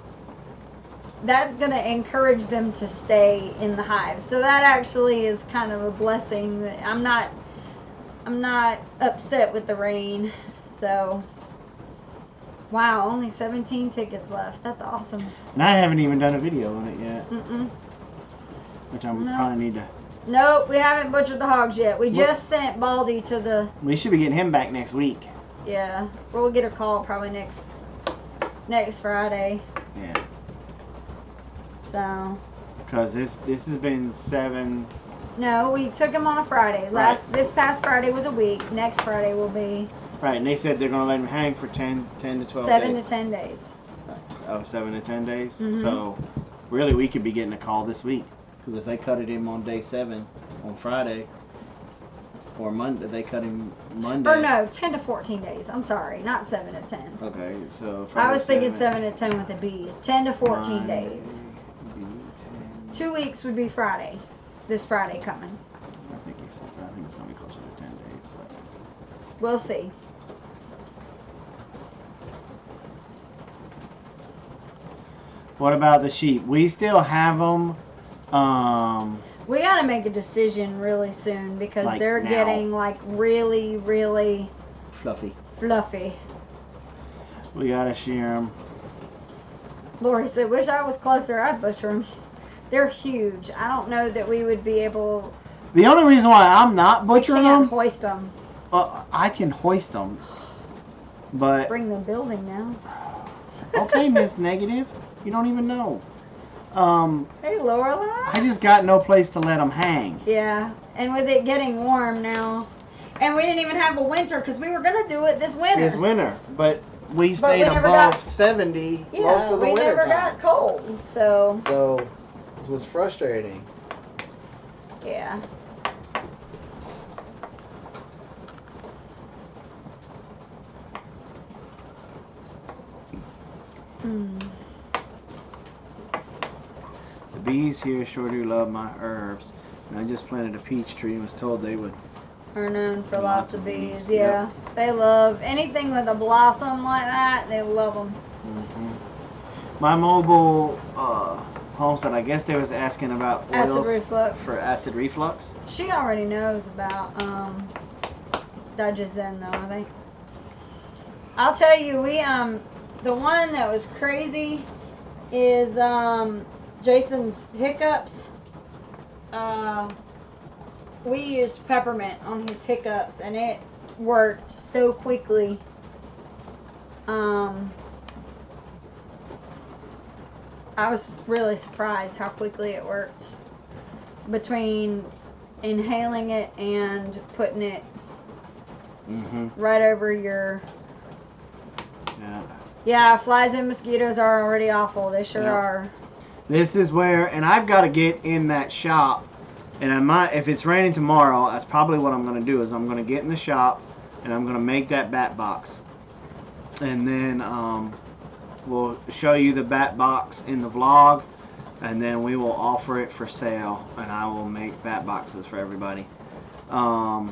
that's going to encourage them to stay in the hive. So that actually is kind of a blessing. I'm not upset with the rain. So, wow, only 17 tickets left. That's awesome. And I haven't even done a video on it yet. Which I probably need to. Nope, we haven't butchered the hogs yet. We just sent Baldy to the... We should be getting him back next week. Yeah, we'll get a call probably next Friday. Yeah. So. Because this has been 7. No, we took him on a Friday. This past Friday was a week. Next Friday will be. Right, and they said they're going to let him hang for 10 to 12 7 days. to 10 days. Oh, 7 to 10 days? So, really, we could be getting a call this week. Because if they cut it him on day 7, on Friday, or Monday, they cut him Monday. Or no, 10 to 14 days. I'm sorry, not 7 to 10. Okay, so Friday, I was thinking 7 to 10 with the bees. 10 to 14 Monday, days. 2 weeks would be Friday. This Friday coming. I think it's going to be closer to 10 days. But we'll see. What about the sheep? We still have them. We got to make a decision really soon because like they're now. getting like really, really Fluffy. We got to shear them. Lori said, wish I was closer. I'd butcher them. They're huge. I don't know that we would be able... The only reason why I'm not butchering them... hoist them. I can hoist them. But Bring the building down. okay, Miss Negative, you don't even know. Hey, Lorelai. I just got no place to let them hang. Yeah, and with it getting warm now, and we didn't even have a winter because we were gonna do it this winter. This winter, but we stayed never above got- 70 Yeah, most of the we winter never time. got cold, so So it was frustrating. yeah. The bees here sure do love my herbs. And I just planted a peach tree and was told they would. Are known for lots of bees. Yep. Yeah, they love anything with a blossom like that. They love them. My mobile homestead, I guess they was asking about Acid oils reflux. for acid reflux. She already knows about Digestion though, I think. I'll tell you, we the one that was crazy is Jason's hiccups. We used peppermint on his hiccups and it worked so quickly. I was really surprised how quickly it worked between inhaling it and putting it right over your... Yeah, flies and mosquitoes are already awful. They sure are. This is where, and I've got to get in that shop, and I might, if it's raining tomorrow, that's probably what I'm going to do, is I'm going to get in the shop, and I'm going to make that bat box. And then we'll show you the bat box in the vlog, and then we will offer it for sale, and I will make bat boxes for everybody. I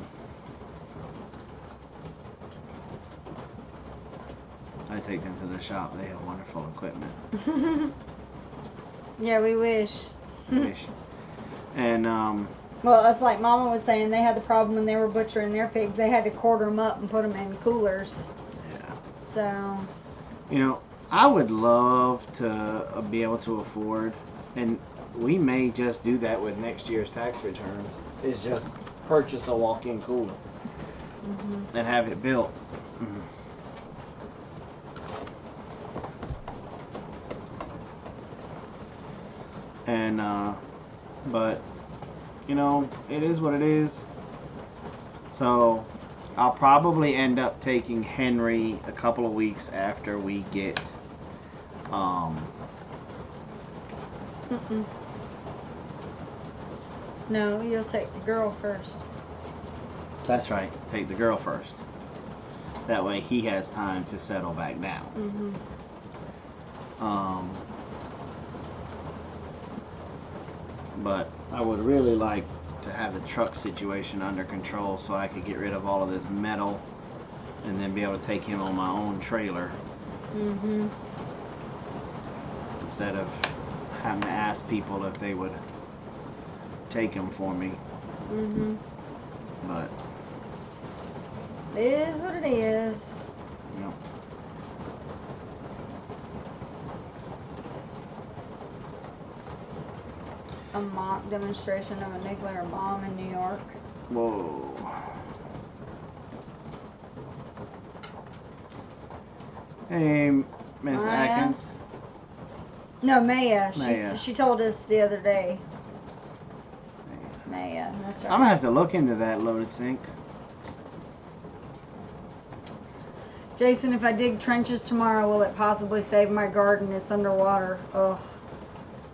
take them to the shop. They have wonderful equipment. Yeah, we wish. And well, it's like Mama was saying, they had the problem when they were butchering their pigs. They had to quarter them up and put them in coolers. yeah, So, you know, I would love to be able to afford, and we may just do that with next year's tax returns, is just purchase a walk-in cooler and have it built. And but you know, it is what it is. So I'll probably end up taking Henry a couple of weeks after we get no, you'll take the girl first. That's right, take the girl first. That way he has time to settle back down. But I would really like to have the truck situation under control so I could get rid of all of this metal and then be able to take him on my own trailer instead of having to ask people if they would take him for me. But it is what it is. Yep. A mock demonstration of a nuclear bomb in New York. Whoa. Hey, Miss Atkins. No, Maya. Maya. She told us the other day. Maya, that's right. I'm gonna have to look into that loaded sink. Jason, if I dig trenches tomorrow, will it possibly save my garden? It's underwater. Ugh.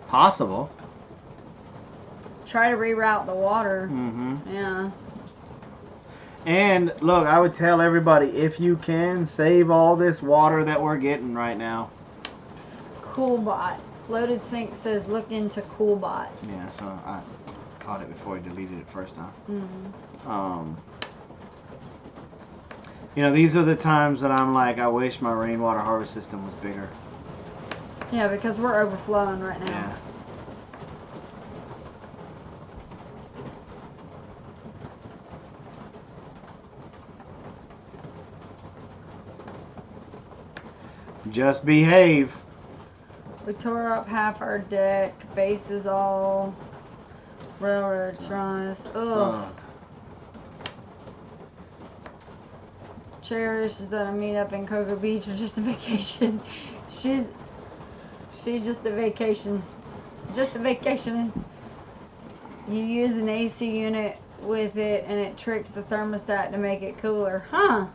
Possible. Try to reroute the water. Yeah. And look, I would tell everybody, if you can, save all this water that we're getting right now. Coolbot. Loaded Sink says look into Coolbot. Yeah, so I caught it before I deleted it first time. You know, these are the times that I'm like, I wish my rainwater harvest system was bigger. Yeah, because we're overflowing right now. Yeah. Just behave. We tore up half our deck. Base is all railroad ties. Ugh. Cherish is that I meet up in Cocoa Beach or just a vacation. She's just a vacation. Just a vacation. You use an AC unit with it and it tricks the thermostat to make it cooler. Huh.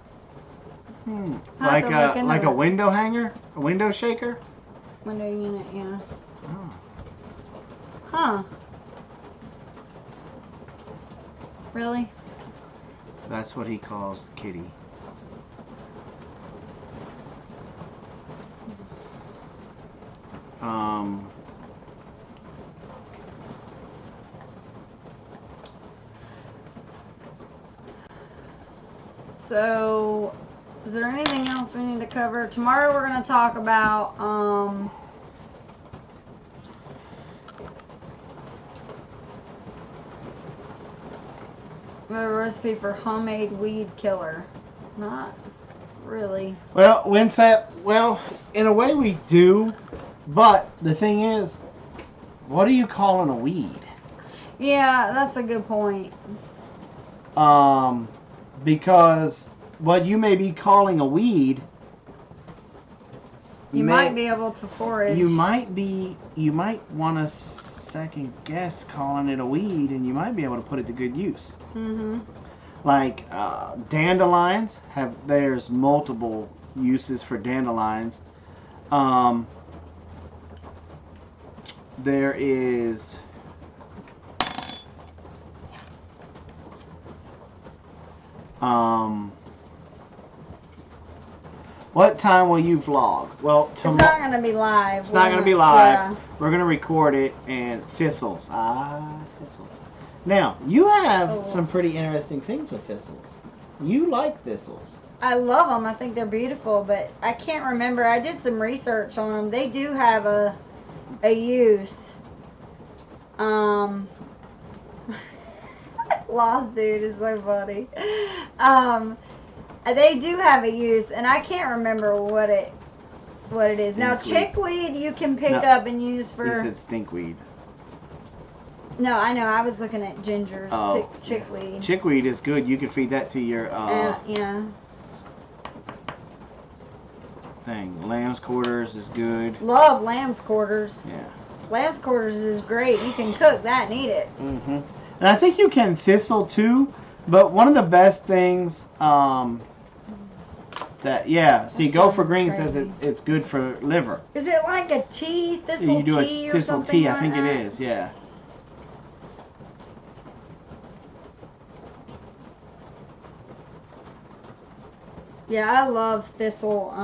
Like a window hanger? A window shaker? Window unit, yeah. Oh. Huh. Really? That's what he calls the kitty. So, is there anything else we need to cover? Tomorrow we're going to talk about the recipe for homemade weed killer. Not really. Well, well, in a way we do, but the thing is, what are you calling a weed? Yeah, that's a good point. Because what you may be calling a weed, you might be able to forage. You might want to second guess calling it a weed, and you might be able to put it to good use. Mm-hmm. Like dandelions there's multiple uses for dandelions. There is what time will you vlog? Well, tomorrow. It's not going to be live. It's not going to be live. Yeah. We're going to record it, and thistles. Thistles. Now, you have some pretty interesting things with thistles. You like thistles. I love them. I think they're beautiful, but I can't remember. I did some research on them. They do have a use. Lost dude is so funny. They do have a use, and I can't remember what it is. Now, chickweed you can pick up and use for. You said stinkweed. No, I know. I was looking at ginger's chickweed. Chickweed is good. You can feed that to your yeah. thing. Lamb's quarters is good. Love lamb's quarters. Yeah. Lamb's quarters is great. You can cook that and eat it. Mm-hmm. And I think you can thistle too. But one of the best things see, Go for Green says it's good for liver. Is it like a tea, thistle you do tea, a or thistle something tea, like I think that? it is, yeah. Yeah, I love thistle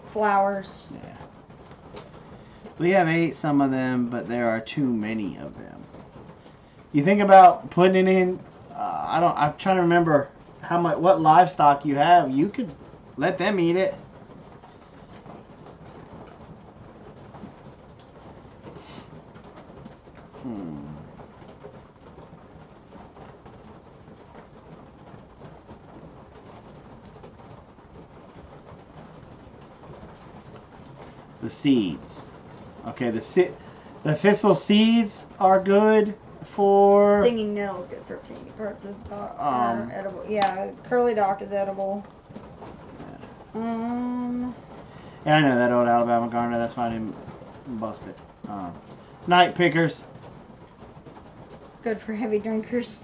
flowers. Yeah. We have ate some of them, but there are too many of them. You think about putting it in. I'm trying to remember what livestock you have. You could let them eat it. The seeds. Okay, the thistle seeds are good for. Stinging nettle is good for tea. Parts of are edible. Yeah, curly dock is edible. Yeah, I know that old Alabama garner. That's why I didn't bust it. Night pickers. Good for heavy drinkers.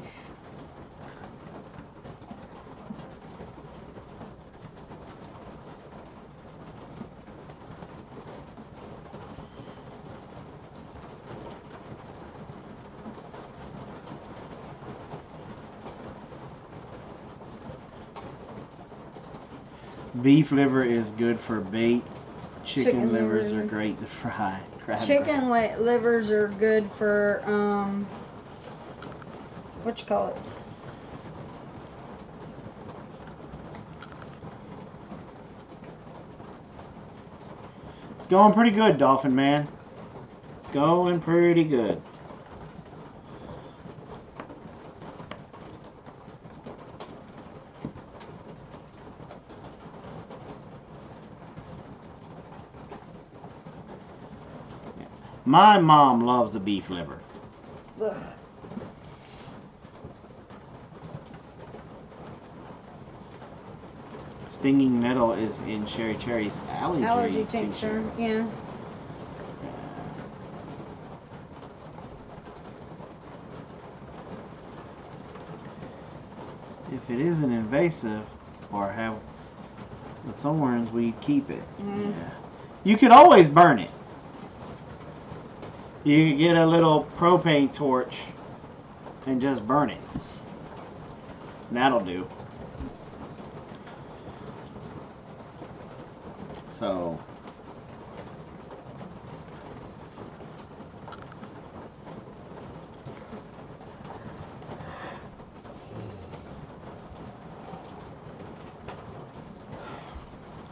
Beef liver is good for bait. Chicken livers are great to fry. Chicken livers are good for what you call it? It's going pretty good, Dolphin Man. Going pretty good. My mom loves a beef liver. Ugh. stinging nettle is in Sherry Cherry's allergy tincture. Yeah. If it isn't invasive or have the thorns, we keep it. Mm. Yeah. You could always burn it. You could get a little propane torch and just burn it. That'll do. So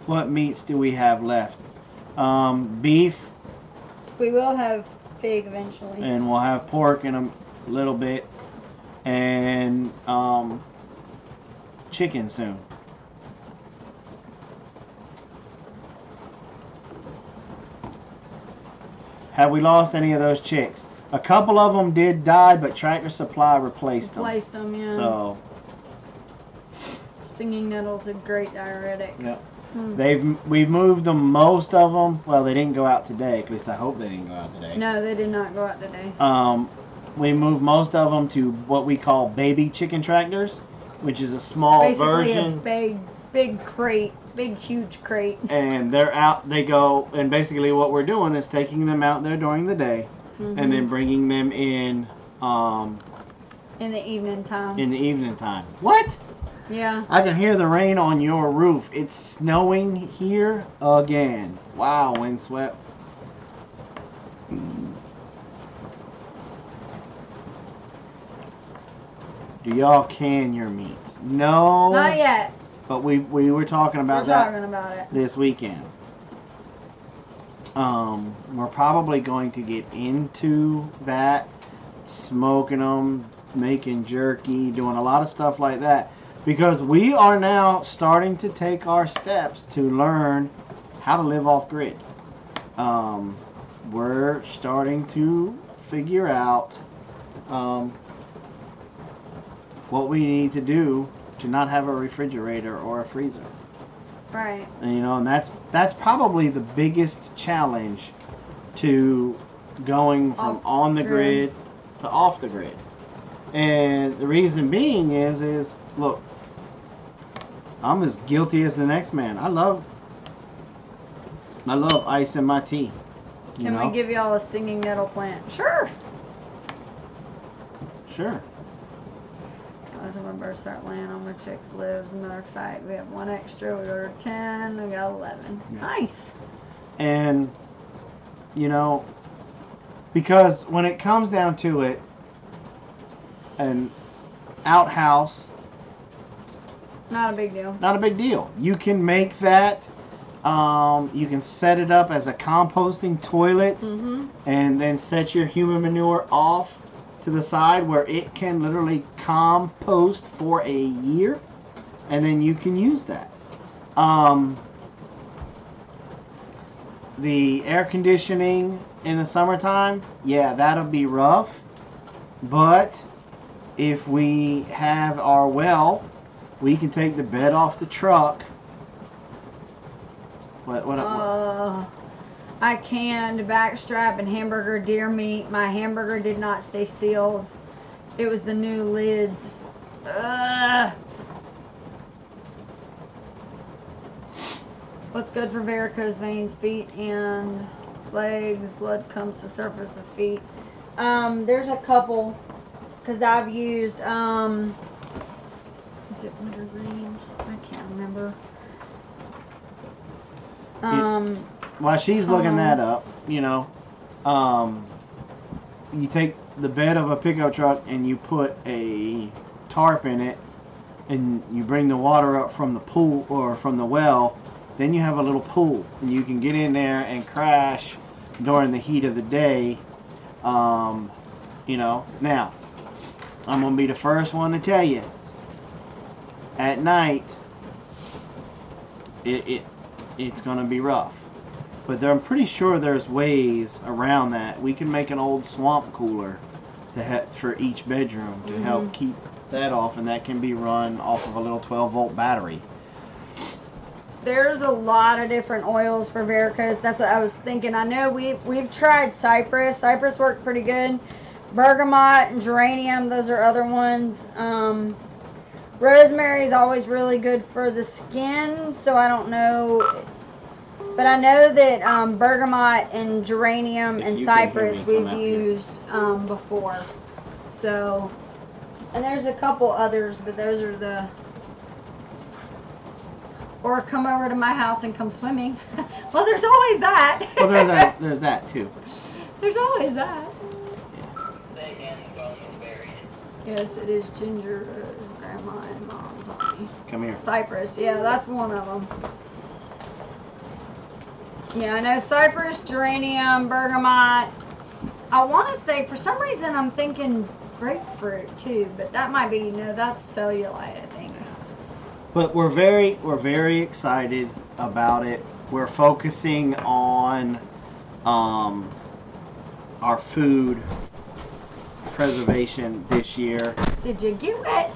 what meats do we have left? Beef, We will have pig eventually. and we'll have pork in a little bit, and chicken soon. Have we lost any of those chicks? A couple of them did die, but Tractor Supply replaced them. Replaced them, yeah. So, Stinging nettle's a great diuretic. yep. Mm. We've moved them, most of them. Well, they didn't go out today. At least I hope they didn't go out today. No, they did not go out today. We moved most of them to what we call baby chicken tractors, which is a small Basically version. a big crate, big huge crate. And they're out. They go, and basically what we're doing is taking them out there during the day, and then bringing them in In the evening time. in the evening time. What? Yeah. I can hear the rain on your roof. It's snowing here again. Wow, windswept. Do y'all can your meats? No. Not yet. But we were talking about We're that talking about it. this weekend. We're probably going to get into that, smoking them, making jerky, doing a lot of stuff like that, because we are now starting to take our steps to learn how to live off grid. We're starting to figure out what we need to do to not have a refrigerator or a freezer. Right. And, and that's probably the biggest challenge to going from on the grid to off the grid. And the reason being is look, I'm as guilty as the next man. I love ice in my tea. Can we give y'all a stinging nettle plant? Sure. Sure. Until my birds start laying on where chicks lives. As a matter of fact, we have one extra. We ordered 10. We got 11. Yeah. Nice. And because when it comes down to it, an outhouse, Not a big deal. not a big deal. You can make that. You can set it up as a composting toilet, and then set your human manure off to the side where it can literally compost for a year, and then you can use that. The air conditioning in the summertime, yeah, that'll be rough, but if we have our well, we can take the bed off the truck. I canned backstrap and hamburger deer meat. My hamburger did not stay sealed. It was the new lids. Ugh. What's good for varicose veins, feet and legs? Blood comes to surface of feet. There's a couple, because I've used, is it wintergreen? I can't remember. While she's looking that up, you take the bed of a pickup truck and you put a tarp in it, and you bring the water up from the pool or from the well, then you have a little pool, and you can get in there and crash during the heat of the day. Now, I'm going to be the first one to tell you, at night, it's going to be rough. But I'm pretty sure there's ways around that. We can make an old swamp cooler for each bedroom to help keep that off, and that can be run off of a little 12-volt battery. there's a lot of different oils for varicose. That's what I was thinking. I know we've tried cypress. Cypress worked pretty good. Bergamot and geranium, those are other ones. Rosemary is always really good for the skin, so I don't know. But I know that bergamot and geranium If and you can hear cypress me, come we've out here. used before. So, and there's a couple others, but those are the. Or come over to my house and come swimming. Well, there's always that. Well, there's that too. There's always that. Yes, it is ginger, grandma and mom taught me. Come here. Cypress, yeah, that's one of them. Yeah, I know cypress, geranium, bergamot. I want to say, for some reason, I'm thinking grapefruit too, but that might be, no, that's cellulite, I think. But we're very excited about it. We're focusing on our food preservation this year Did you get wet?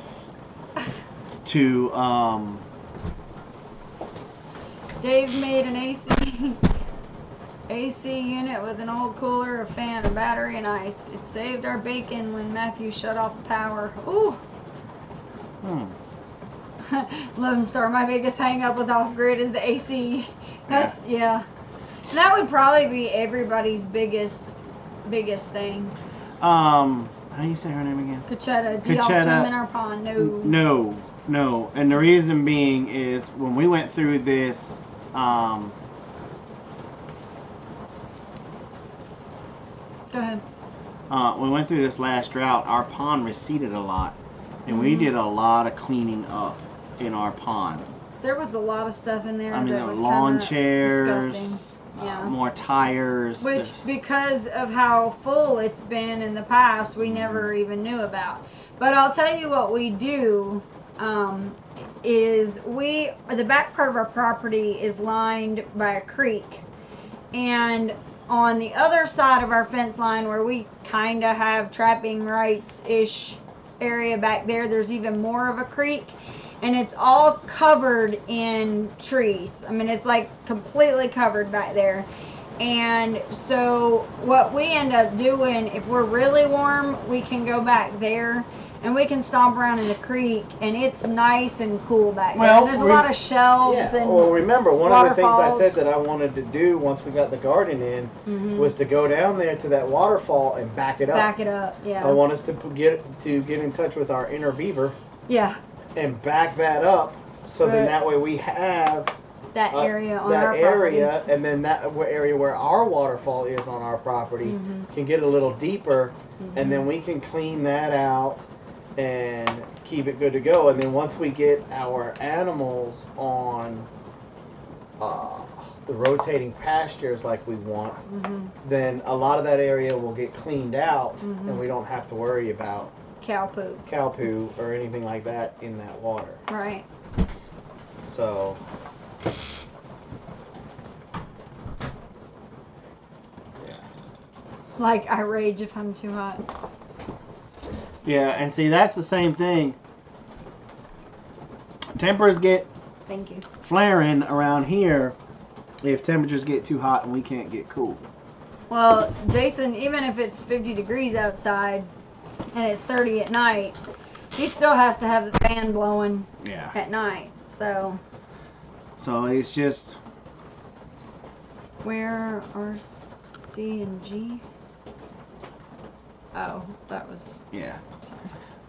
to Dave made an AC unit with an old cooler, a fan, a battery, and ice. It saved our bacon when Matthew shut off the power. Ooh. Lone Star, my biggest hang up with off-grid is the AC. That's, yeah. That would probably be everybody's biggest thing. how do you say her name again? Cachetta. Do y'all swim in our pond? No. No. And the reason being is when we went through this Go ahead. we went through this last drought, our pond receded a lot. And we did a lot of cleaning up in our pond. There was a lot of stuff in there. I mean, that there were was lawn kinda chairs, disgusting. Yeah. more tires. Which, because of how full it's been in the past, we never even knew about. But I'll tell you what we do is the back part of our property is lined by a creek. And on the other side of our fence line where we kind of have trapping rights-ish area back there, there's even more of a creek. And it's all covered in trees. I mean, it's like completely covered back there. And so what we end up doing, if we're really warm, we can go back there and we can stomp around in the creek, and it's nice and cool back there. There's a lot of shelves and well, remember, one of the things I waterfalls. said that I wanted to do once we got the garden in was to go down there to that waterfall and back it up. Back it up, yeah. I want us to get in touch with our inner beaver. Yeah. And back that up, so then that way we have that area on that our area, property. and then that area where our waterfall is on our property can get a little deeper, and then we can clean that out and keep it good to go. And then once we get our animals on the rotating pastures like we want, then a lot of that area will get cleaned out, and we don't have to worry about cow poo or anything like that in that water. Right. So yeah. Like I rage if I'm too hot. Yeah, and see, that's the same thing. Tempers get Thank you. flaring around here if temperatures get too hot and we can't get cool. Well, Jason, even if it's 50 degrees outside and it's 30 at night, he still has to have the fan blowing at night. So it's just, where are C and G? Oh, that was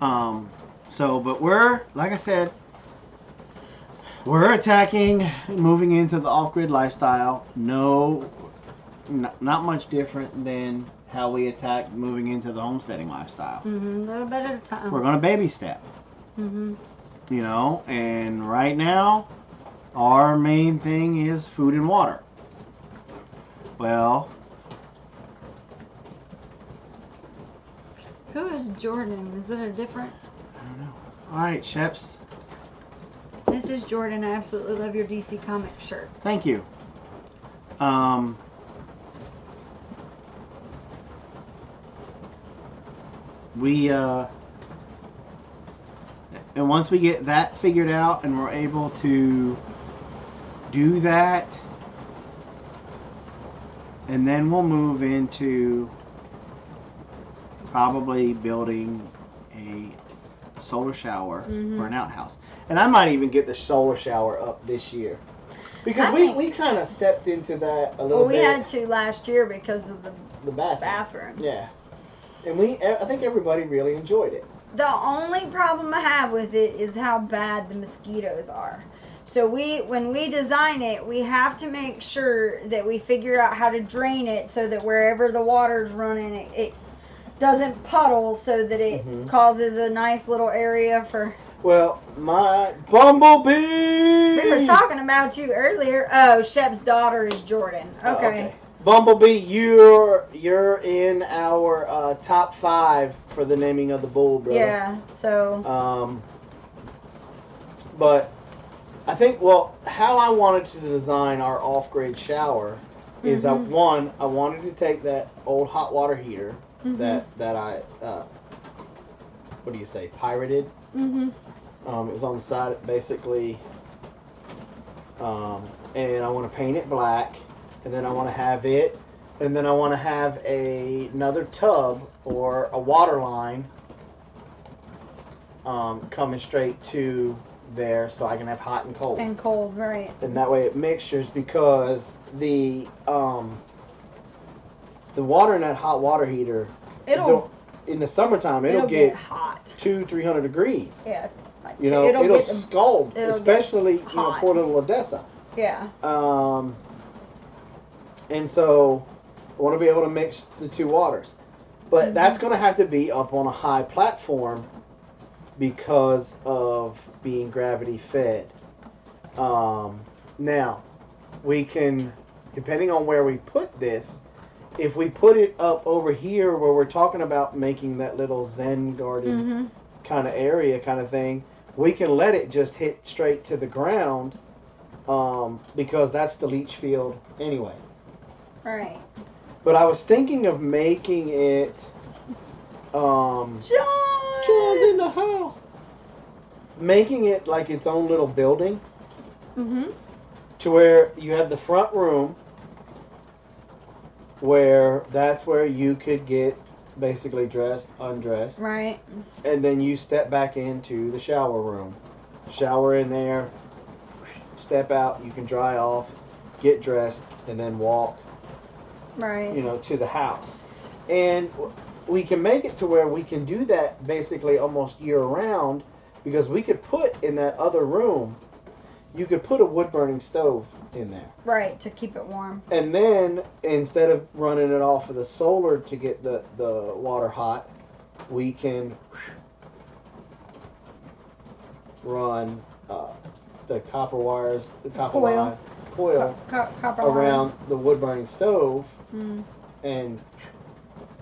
but we're, like I said, we're attacking moving into the off-grid lifestyle. No, not much different than how we attack moving into the homesteading lifestyle. a little bit at a time. We're going to baby step. You know, and right now, our main thing is food and water. Well, who is Jordan? Is it a different? I don't know. All right, Sheps. This is Jordan. I absolutely love your DC comic shirt. Thank you. And once we get that figured out and we're able to do that, and then we'll move into probably building a solar shower for an outhouse. And I might even get the solar shower up this year. Because we kind of stepped into that a little bit. We had to last year because of the bathroom. Yeah. And I think everybody really enjoyed it. The only problem I have with it is how bad the mosquitoes are. So when we design it, we have to make sure that we figure out how to drain it so that wherever the water's running, it doesn't puddle, so that it causes a nice little area for... Well, my Bumble Bee! We were talking about you earlier. Oh, Shep's daughter is Jordan. Okay. Bumble Bee, you're in our top 5 for the naming of the bull, brother. Yeah, so... But I think, how I wanted to design our off-grid shower is, I wanted to take that old hot water heater that I, what do you say, pirated? It was on the side, basically, and I want to paint it black, and then I want to have it, and then I want to have another tub or a water line coming straight to there, so I can have hot and cold. And cold, right. And that way it mixtures, because the water in that hot water heater, in the summertime, it'll get hot, 200-300 degrees. Yeah. It'll scald, especially poor little Odessa. Yeah. And so I want to be able to mix the two waters, but that's going to have to be up on a high platform because of being gravity fed. Now we can, depending on where we put this, if we put it up over here where we're talking about making that little Zen garden kind of area kind of thing, we can let it just hit straight to the ground, because that's the leach field anyway. Right. But I was thinking of making it, John's in the house. Making it like its own little building. To where you have the front room, where that's where you could get basically dressed, undressed. Right. And then you step back into the shower room. Shower in there, step out, you can dry off, get dressed, and then walk, right, to the house. And we can make it to where we can do that basically almost year round, because we could put in that other room, you could put a wood-burning stove in there. Right, to keep it warm. And then, instead of running it off of the solar to get the water hot, we can run the copper wires, the copper line, coil copper around the wood-burning stove and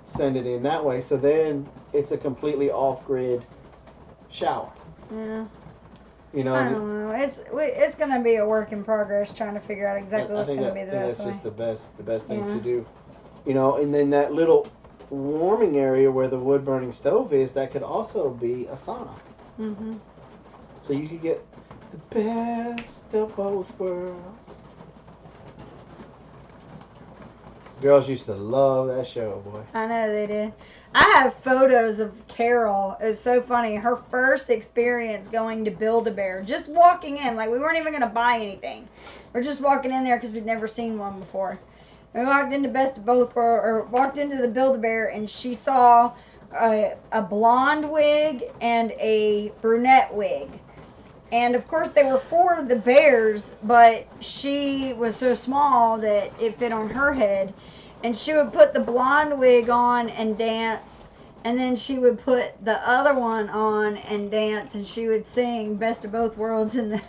send it in that way. So then it's a completely off-grid shower. Yeah. I don't know. It's going to be a work in progress, trying to figure out exactly what's going to be the best way. That's just the best thing to do. And then that little warming area where the wood burning stove is, that could also be a sauna. So you could get the best of both worlds. Girls used to love that show, boy. I know they did. I have photos of Carol. It was so funny. Her first experience going to Build-A-Bear. Just walking in. Like, we weren't even going to buy anything. We're just walking in there because we'd never seen one before. And we walked into Best of Both Worlds, or walked into the Build-A-Bear, and she saw a blonde wig and a brunette wig. And, of course, they were for the bears, but she was so small that it fit on her head. And she would put the blonde wig on and dance, and then she would put the other one on and dance, and she would sing Best of Both Worlds. And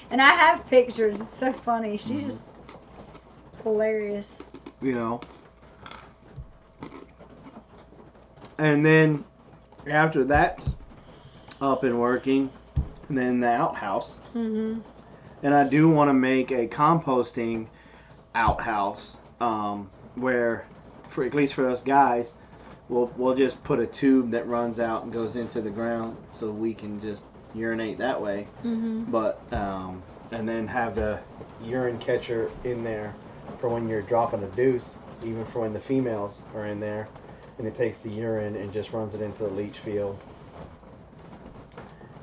I have pictures. It's so funny. She's just hilarious. And then after that's up and working, and then the outhouse. And I do want to make a composting outhouse. Where, at least for us guys, we'll just put a tube that runs out and goes into the ground, so we can just urinate that way. But and then have the urine catcher in there for when you're dropping a deuce, even for when the females are in there, and it takes the urine and just runs it into the leach field.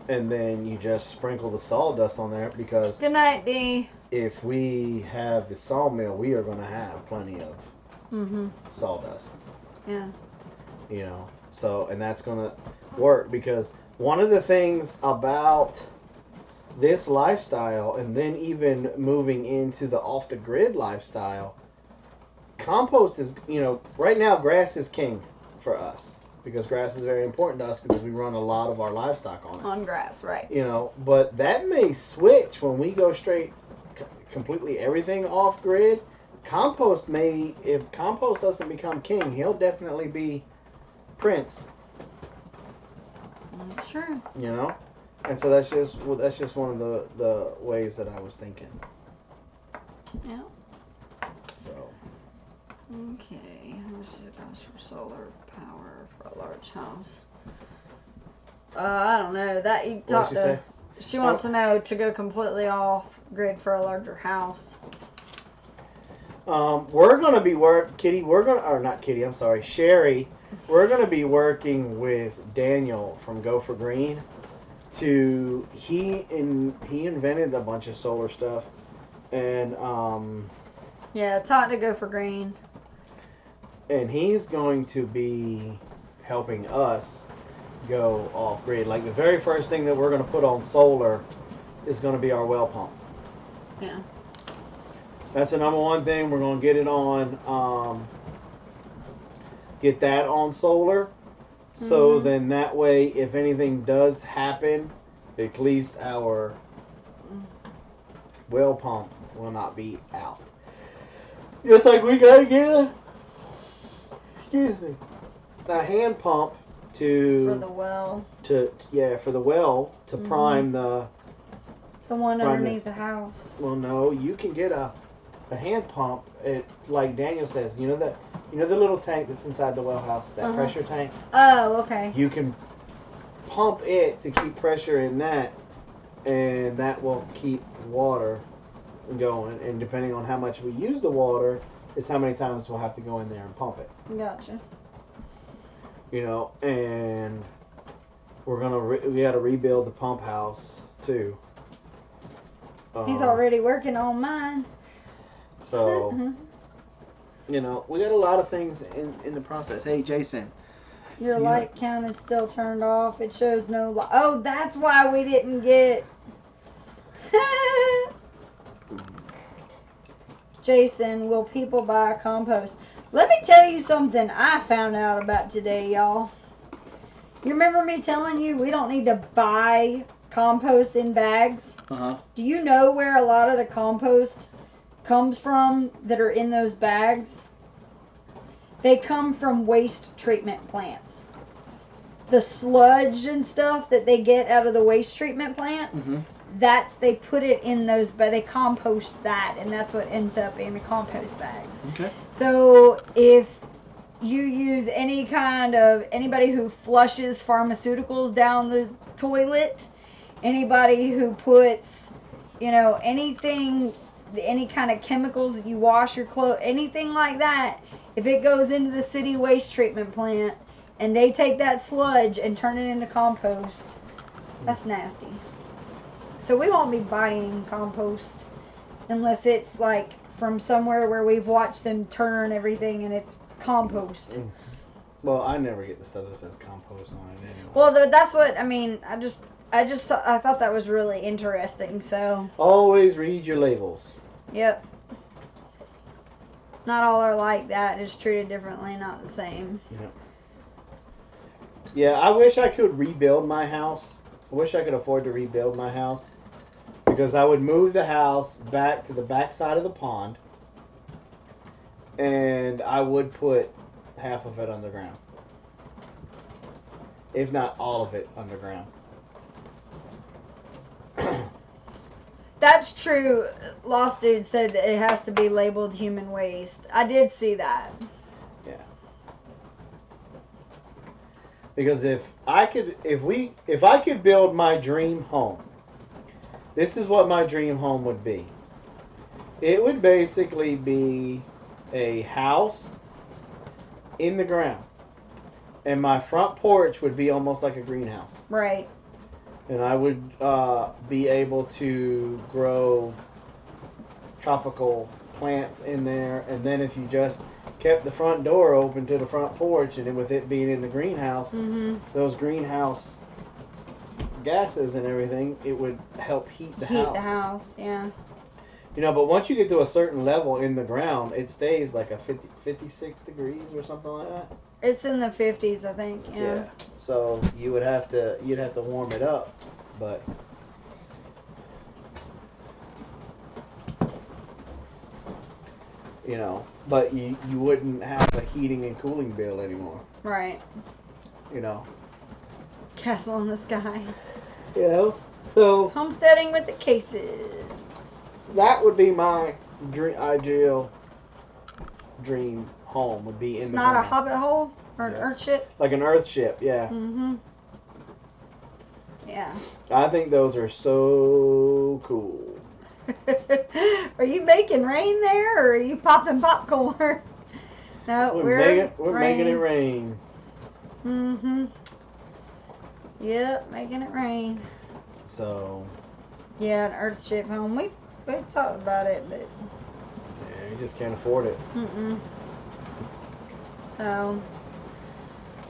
And then you just sprinkle the sawdust on there, because Good night, Dee. if we have the sawmill, we are going to have plenty of sawdust. Yeah. You know, so, and that's going to work, because one of the things about this lifestyle, and then even moving into the off-the-grid lifestyle, compost is, you know, right now grass is king for us, because grass is very important to us, because we run a lot of our livestock on it. On grass, right. You know, but that may switch when we go straight, completely everything off-grid. Compost may, if compost doesn't become king, he'll definitely be prince. That's true. You know, and so that's just one of the ways that I was thinking. Yeah. So. Okay. How much does it cost for solar power for a large house? I don't know. That you talked What to. did she say? She wants to know to go completely off grid for a larger house. We're gonna be Sherry. We're gonna be working with Daniel from Go for Green. He invented a bunch of solar stuff, and Yeah, talk to Go for Green. And he's going to be helping us go off grid. Like, the very first thing that we're going to put on solar is going to be our well pump. Yeah. That's the number one thing. We're going to get it on, get that on solar. So then that way, if anything does happen, at least our well pump will not be out. Just like we got to get a hand pump For the well. For the well to prime the one underneath the house. Well, no, you can get a hand pump. Like Daniel says, you know the little tank that's inside the well house, that pressure tank. Oh, okay. You can pump it to keep pressure in that, and that will keep water going. And depending on how much we use the water, is how many times we'll have to go in there and pump it. Gotcha. You know, and we're we got to rebuild the pump house too. He's already working on mine. So, you know, we got a lot of things in the process. Hey, Jason. Your light count is still turned off. It shows no light. Oh, that's why we didn't get... Jason, will people buy compost? Let me tell you something I found out about today, y'all. You remember me telling you we don't need to buy compost in bags? Do you know where a lot of the compost comes from that are in those bags? They come from waste treatment plants. The sludge and stuff that they get out of the waste treatment plants, they put it in those, but they compost that, and that's what ends up in the compost bags. Okay. So if you use anybody who flushes pharmaceuticals down the toilet, anybody who puts, anything, any kind of chemicals that you wash your clothes, anything like that, if it goes into the city waste treatment plant and they take that sludge and turn it into compost, that's nasty. So we won't be buying compost unless it's like from somewhere where we've watched them turn everything and it's compost. Well, I never get the stuff that says compost on it anyway. Well, that's what I mean. I thought that was really interesting. So always read your labels. Yep. Not all are like that. It's treated differently, not the same. Yep. Yeah, I wish I could rebuild my house. I wish I could afford to rebuild my house, because I would move the house back to the back side of the pond, and I would put half of it underground, if not all of it underground. That's true. Lost Dude said that it has to be labeled human waste. I did see that. Yeah. Because if I could build my dream home, this is what my dream home would be. It would basically be a house in the ground. And my front porch would be almost like a greenhouse. Right. And I would be able to grow tropical plants in there. And then if you just kept the front door open to the front porch, and then with it being in the greenhouse, those greenhouse gases and everything, it would help heat the house. Heat the house, yeah. You know, but once you get to a certain level in the ground, it stays like a 56 degrees or something like that. It's in the 50s, I think. Yeah. So you'd have to warm it up, but you know, but you wouldn't have a heating and cooling bill anymore. Right. You know. Castle in the sky. You know, so Homesteading with the cases. That would be my ideal dream home. Would be in the Not ground. a hobbit hole or an earth ship. Like an earth ship, yeah. Yeah. I think those are so cool. Are you making rain there, or are you popping popcorn? No, we're making it rain. Yep, making it rain. So. Yeah, an earth ship home. We talked about it, but. Yeah, you just can't afford it. So.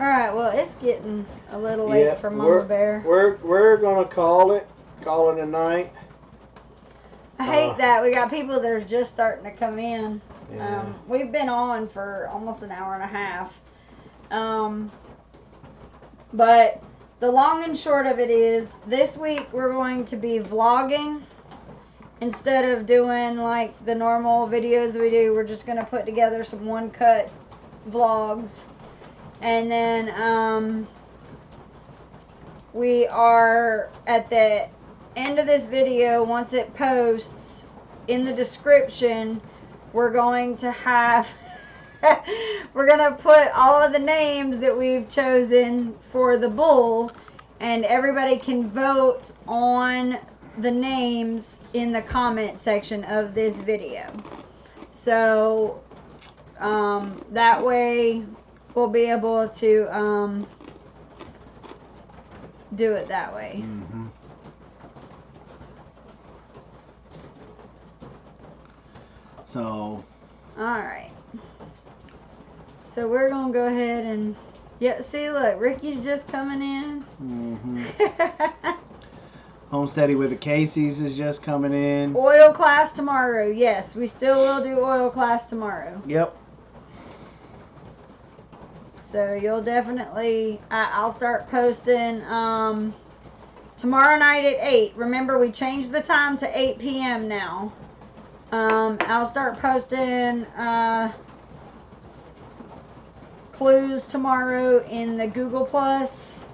All right. Well, it's getting a little late for Mama Bear. We're gonna call it a night. I hate that we got people that are just starting to come in. Yeah. We've been on for almost an hour and a half. But the long and short of it is, this week we're going to be vlogging. Instead of doing like the normal videos we do, we're just going to put together some one-cut vlogs. And then we are at the end of this video, once it posts, in the description, we're going to have we're going to put all of the names that we've chosen for the bull, and everybody can vote on the names in the comment section of this video. So that way we'll be able to do it that way. So. Alright. So we're going to go ahead and... Yeah, see, look, Ricky's just coming in. Homesteading with the Casey's is just coming in. Oil class tomorrow. Yes, we still will do oil class tomorrow. Yep. So you'll definitely... I'll start posting tomorrow night at 8. Remember, we changed the time to 8 p.m. now. I'll start posting clues tomorrow in the Google Plus,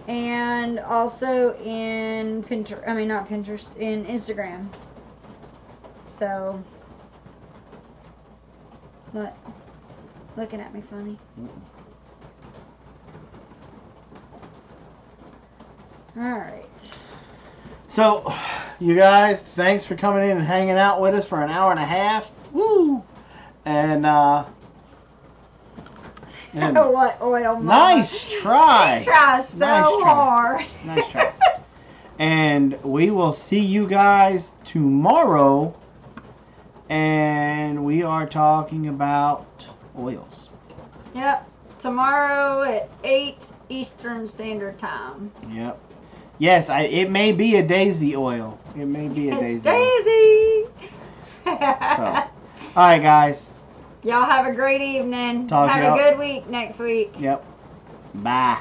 and also in Pinterest. I mean, not Pinterest, in Instagram. So, what? Looking at me funny. All right. So, you guys, thanks for coming in and hanging out with us for an hour and a half. Woo! And what oil, Mama? Nice try. She tries so hard. Nice try. And we will see you guys tomorrow. And we are talking about oils. Yep. Tomorrow at 8 Eastern Standard Time. Yep. Yes, it may be a daisy oil. It may be a daisy oil. Daisy! So, all right, guys. Y'all have a great evening. Talk to have y'all. a good week next week. Yep. Bye.